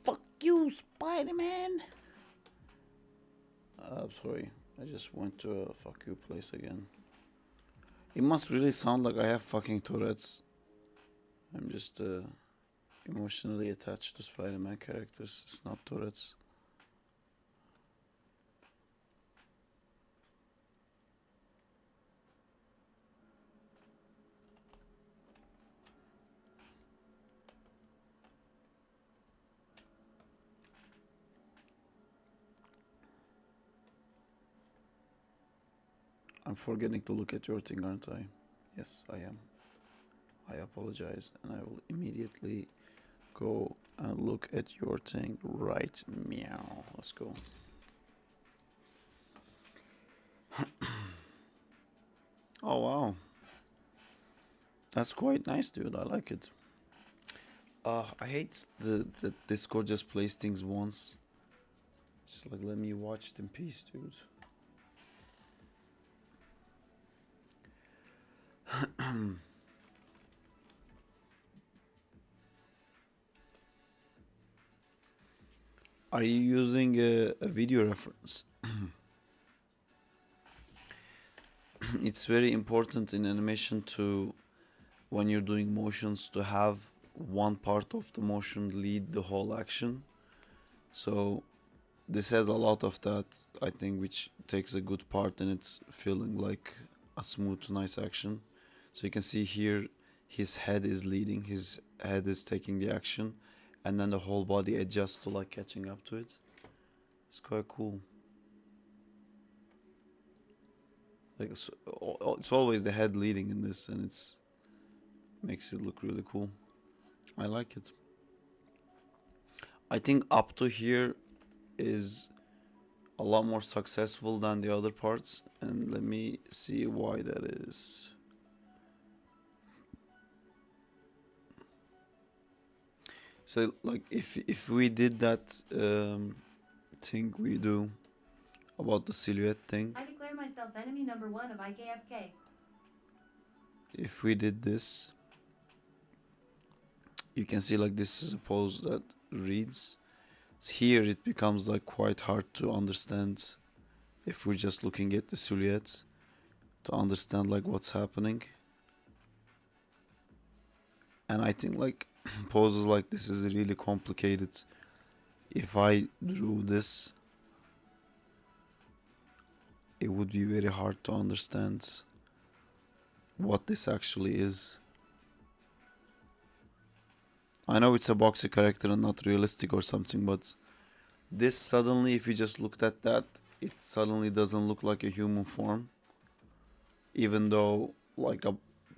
Fuck you, Spider-Man! Sorry, I just went to a fuck you place again. It must really sound like I have fucking Tourette's. I'm just emotionally attached to Spider-Man characters. It's not Tourette's. I'm forgetting to look at your thing, aren't I? Yes, I am. I apologize, and I will immediately go and look at your thing right meow. Let's go. Oh wow. That's quite nice, dude. I like it. I hate that Discord just plays things once. Just like let me watch it in peace, dude. Are you using a video reference? It's very important in animation to, when you're doing motions, to have one part of the motion lead the whole action. So this has a lot of that, I think, which takes a good part in its feeling like a smooth, nice action. So you can see here his head is leading, his head is taking the action, and then the whole body adjusts to like catching up to it. It's quite cool. Like it's always the head leading in this, and it's makes it look really cool. I like it. I think up to here is a lot more successful than the other parts, and let me see why that is. So like if we did that thing we do about the silhouette thing, I declare myself enemy number 1 of IKFK. if we did this, you can see like this is a pose that reads. Here it becomes like quite hard to understand if we're just looking at the silhouette to understand like what's happening. And I think like poses like this is really complicated. If I drew this, it would be very hard to understand what this actually is. I know it's a boxy character and not realistic or something, but this suddenly, if you just looked at that, it suddenly doesn't look like a human form. Even though like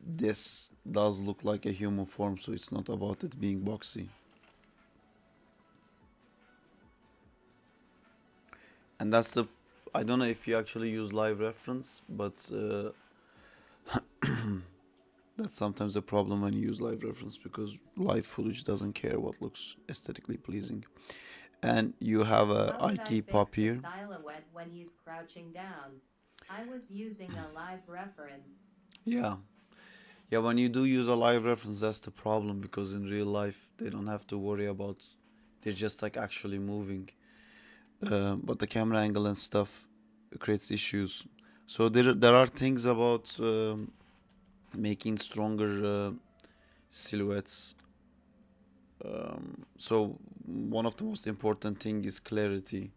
this does look like a human form, so it's not about it being boxy. And that's the, I don't know if you actually use live reference, but that's sometimes a problem when you use live reference, because live footage doesn't care what looks aesthetically pleasing. And you have a How would I IT fix pop the here. silhouette when he's crouching down? I was using a live reference. Yeah. Yeah, when you do use a live reference, that's the problem, because in real life they don't have to worry about, they're just like actually moving. But the camera angle and stuff creates issues. So there are things about making stronger silhouettes. So one of the most important thing is clarity.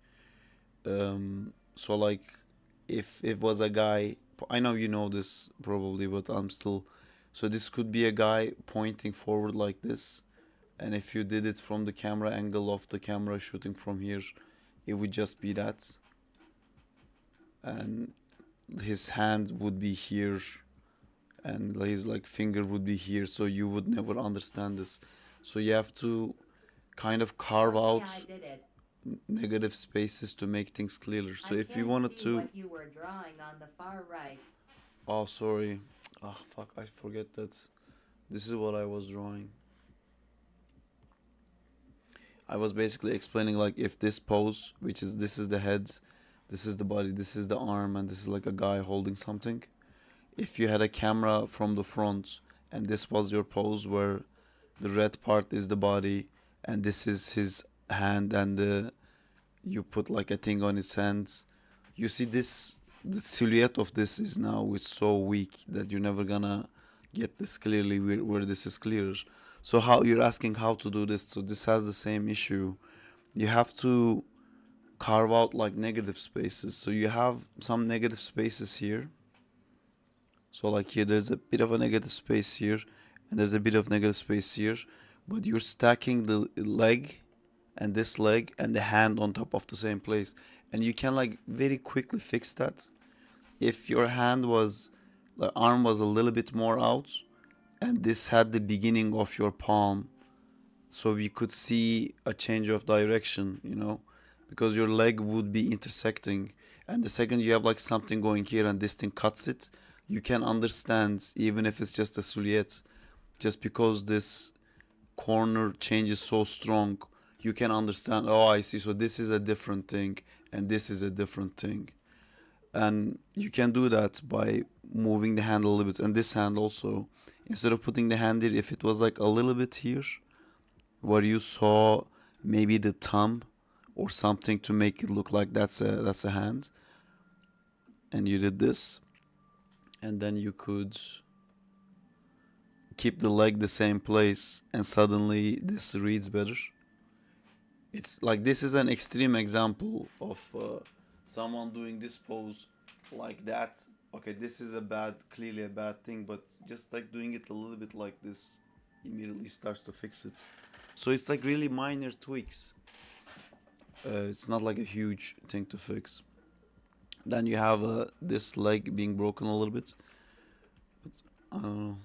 So like if it was a guy, I know you know this probably, but I'm still. So this could be a guy pointing forward like this, and if you did it from the camera angle of the camera shooting from here, it would just be that, and his hand would be here, and his like finger would be here, so you would never understand this. So you have to kind of carve Okay, out I did it. negative spaces to make things clearer. So I if you can't wanted see to, what you were drawing on the far right. oh sorry, oh fuck, I forget that this is what I was drawing. I was basically explaining like if this pose, which is this is the head, this is the body, this is the arm, and this is like a guy holding something. If you had a camera from the front and this was your pose where the red part is the body and this is his hand, and you put like a thing on his hands, you see this, the silhouette of this is now is so weak that you're never gonna get this clearly where this is clearer. So how you're asking how to do this, so this has the same issue. You have to carve out like negative spaces. So you have some negative spaces here. So like here there's a bit of a negative space here, and there's a bit of negative space here, but you're stacking the leg and this leg and the hand on top of the same place, and you can like very quickly fix that. If your hand was, the arm was a little bit more out and this had the beginning of your palm, so we could see a change of direction, you know, because your leg would be intersecting, and the second you have like something going here and this thing cuts it, you can understand, even if it's just a silhouette, just because this corner change is so strong, you can understand, oh, I see, so this is a different thing and this is a different thing. And you can do that by moving the hand a little bit. And this hand also, instead of putting the hand here, if it was like a little bit here where you saw maybe the thumb or something to make it look like that's a hand, and you did this, and then you could keep the leg the same place, and suddenly this reads better. It's like, this is an extreme example of someone doing this pose like that. Okay, this is clearly a bad thing, but just like doing it a little bit like this immediately starts to fix it. So it's like really minor tweaks. It's not like a huge thing to fix. Then you have this leg being broken a little bit. But I don't know.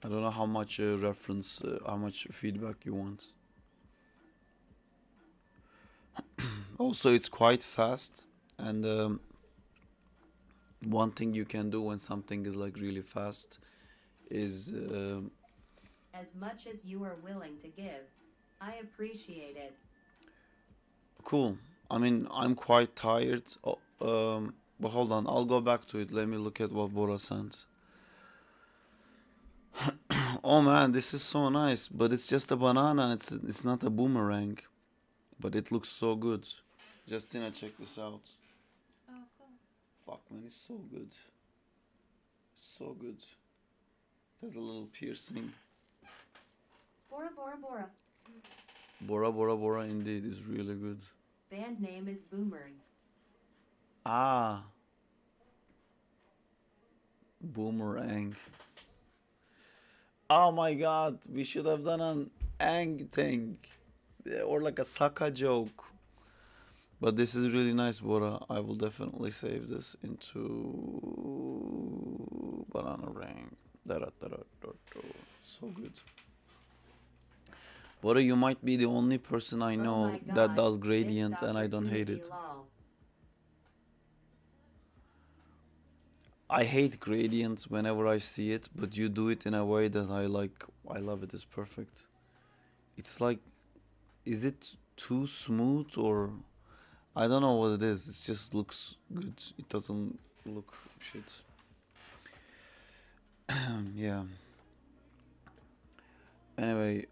I don't know how much reference, how much feedback you want. Also, it's quite fast, and one thing you can do when something is like really fast is As much as you are willing to give, I appreciate it. cool. I mean, I'm quite tired. But hold on, I'll go back to it. Let me look at what Bora sent. Oh man, this is so nice, but it's just a banana. It's not a boomerang, but it looks so good. Justina, check this out. Oh, cool. Fuck man, it's so good. So good. There's a little piercing. Bora Bora Bora. Bora Bora Bora indeed is really good. Band name is Boomerang. Ah. Boomerang. Oh my god, we should have done an ang thing. Or like a Saka joke. But this is really nice, Bora. I will definitely save this into banana ring. So good. Bora, you might be the only person I Oh know my that god, does missed gradient and I don't hate opportunity, it. lol. I hate gradients whenever I see it, but you do it in a way that I like. I love it. It's perfect. It's like, is it too smooth, or I don't know what it is. It just looks good. It doesn't look shit. Yeah. Anyway,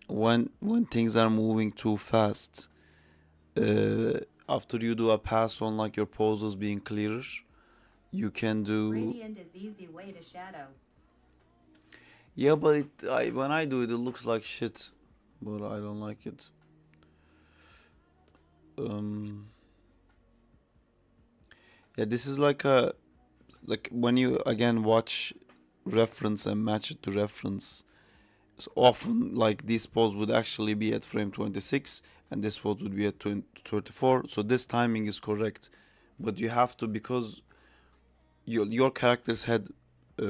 when things are moving too fast, uh, after you do a pass on like your poses being clearer, you can do. Gradient is easy way to shadow. Yeah, but when I do it, it looks like shit. But I don't like it. Yeah, this is like when you again watch reference and match it to reference. So often, like this pose would actually be at frame 26, and this pose would be at 34. So this timing is correct, but you have to, because your character's head,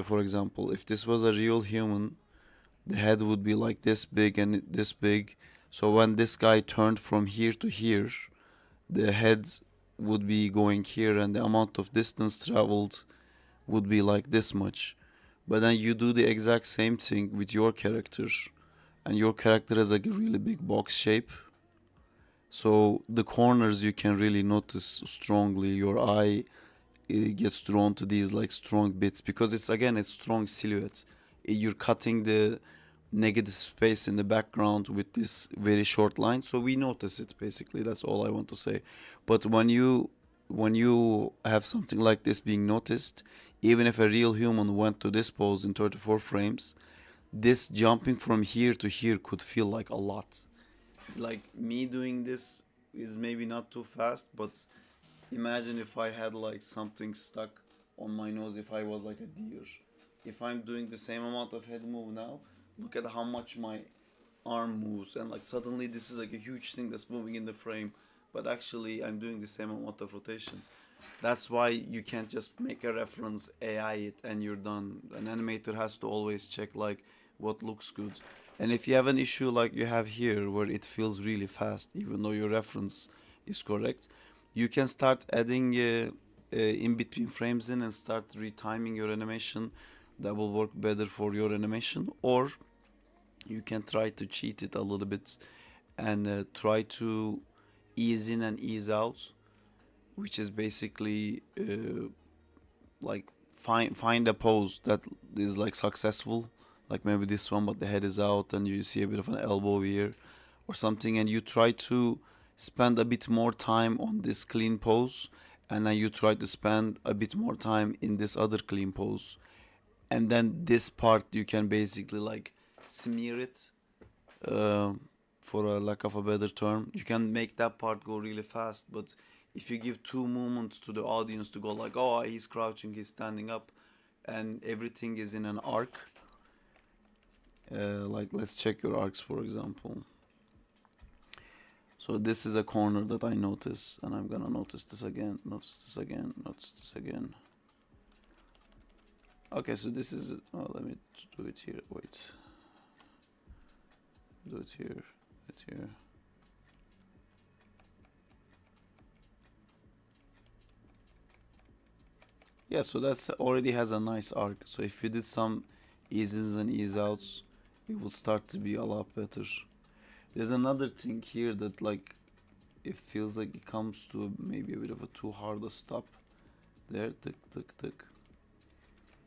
for example, if this was a real human, the head would be like this big and this big. So when this guy turned from here to here, the head would be going here, and the amount of distance traveled would be like this much. But then you do the exact same thing with your character, and your character has like a really big box shape. So the corners you can really notice strongly. Your eye gets drawn to these like strong bits, because it's again a strong silhouette. You're cutting the negative space in the background with this very short line, so we notice it basically. That's all I want to say. But when you have something like this being noticed, even if a real human went to this pose in 34 frames, this jumping from here to here could feel like a lot. Like me doing this is maybe not too fast, but imagine if I had like something stuck on my nose, if I was like a deer. If I'm doing the same amount of head move now, look at how much my arm moves, and like suddenly this is like a huge thing that's moving in the frame, but actually I'm doing the same amount of rotation. That's why you can't just make a reference, AI it, and you're done. An animator has to always check like what looks good. And if you have an issue like you have here where it feels really fast, even though your reference is correct, you can start adding in between frames in and start retiming your animation. That will work better for your animation. Or you can try to cheat it a little bit and try to ease in and ease out, which is basically like find a pose that is like successful, like maybe this one but the head is out and you see a bit of an elbow here or something, and you try to spend a bit more time on this clean pose, and then you try to spend a bit more time in this other clean pose, and then this part you can basically like smear it, uh, for a lack of a better term. You can make that part go really fast, but if you give two movements to the audience to go like, oh, he's crouching, he's standing up, and everything is in an arc, like let's check your arcs, for example. So this is a corner that I notice, and I'm gonna notice this again, notice this again, notice this again. Okay, so this is, oh, let me do it here, wait. Do it here, it here. Yeah, so that's already has a nice arc. So if you did some eases and ease outs, it will start to be a lot better. There's another thing here that like it feels like it comes to maybe a bit of a too hard a stop. There, tick, tick, tick.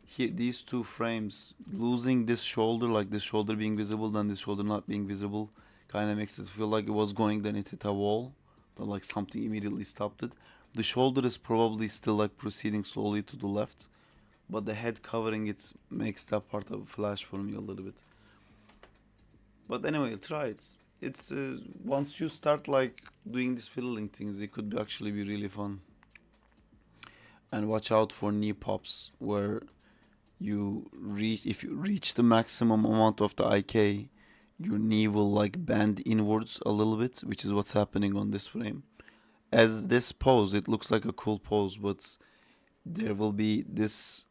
Here, these two frames, losing this shoulder, like this shoulder being visible, then this shoulder not being visible, kind of makes it feel like it was going, then it hit a wall, but like something immediately stopped it. The shoulder is probably still like proceeding slowly to the left, but the head covering it makes that part of flash for me a little bit. But anyway, try it. It's once you start like doing these fiddling things, it could actually be really fun. And watch out for knee pops where you reach, if you reach the maximum amount of the IK, your knee will like bend inwards a little bit, which is what's happening on this frame. As this pose, it looks like a cool pose, but there will be this,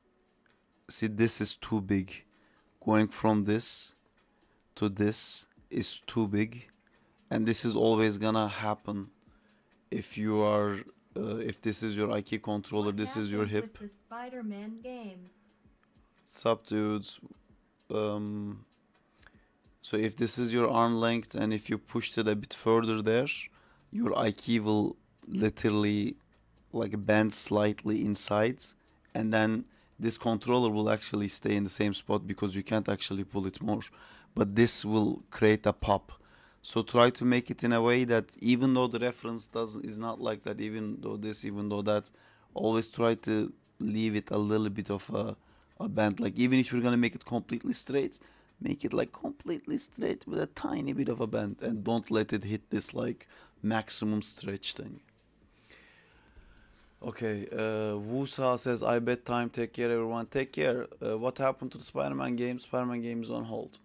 see, this is too big. Going from this to this is too big, and this is always gonna happen if you are if this is your IK controller, What this is your happened hip. with the Spider-Man game? Sup dudes. um so if this is your arm length and if you pushed it a bit further there, your IK will literally like bend slightly inside, and then this controller will actually stay in the same spot because you can't actually pull it more, but this will create a pop. So try to make it in a way that even though the reference does is not like that, even though this, even though that, always try to leave it a little bit of a bend. Like even if you're gonna make it completely straight, make it like completely straight with a tiny bit of a bend, and don't let it hit this like maximum stretch thing. Okay, Wusa says, I bet time. Take care, everyone. Take care. What happened to the Spider-Man game? Spider-Man game is on hold.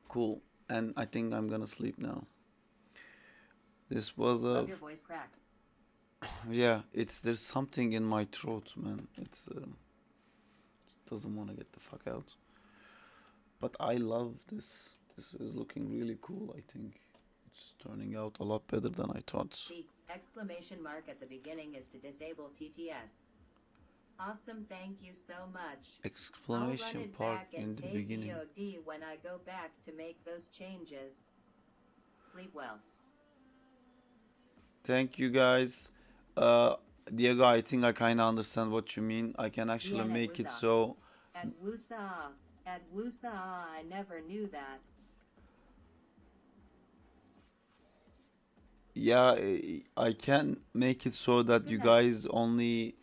Cool. And I think I'm gonna sleep now. This was a, Love your voice cracks. yeah. It's there's something in my throat, man. It's it doesn't want to get the fuck out. But I love this. This is looking really cool. I think it's turning out a lot better than I thought. The exclamation mark at the beginning is to disable TTS. Awesome, thank you so much. I'll run Exclamation it part back in and the take beginning. VOD when I go back to make those changes. Sleep well. Thank you guys. Diego, I think I kind of understand what you mean. I can actually Bien, make it Wusa. so. At Wusa, I never knew that. Yeah, I can make it so that Good you night. guys only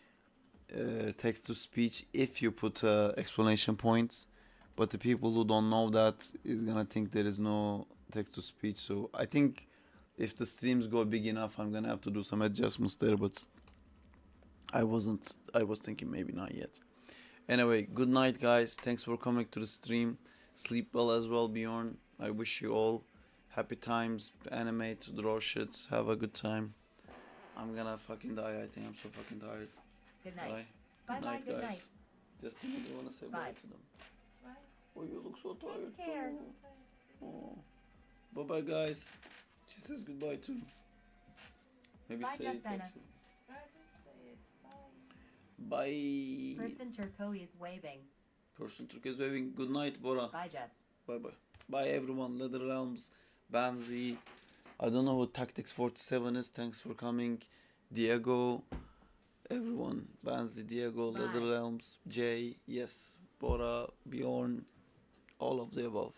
text to speech if you put explanation points, but the people who don't know that is gonna think there is no text to speech. So I think if the streams go big enough, I'm gonna have to do some adjustments there, but I was thinking maybe not yet. Anyway, good night guys, thanks for coming to the stream. Sleep well as well, Bjorn. I wish you all happy times, animate, draw shit, have a good time. I'm gonna fucking die, I think I'm so fucking tired. Good night. Bye. Bye Good bye, night, good guys. night. Justin, do you wanna say bye Bye. to them? Right? Oh, you look so tired. Take care. Too. Oh. Bye bye, guys. She says goodbye too. Maybe Bye, say it Justina. back to- I did say it. Bye. Person Turco is waving. Person Turkish waving. Good night, Bora. Bye, Just. Bye bye. Bye everyone. Leather Realms, Banzi. I don't know who Tactics 47 is. Thanks for coming. Diego. Everyone. Banzi, Diego, Bye. Leather Realms, Jay. Yes. Bora, Bjorn. All of the above.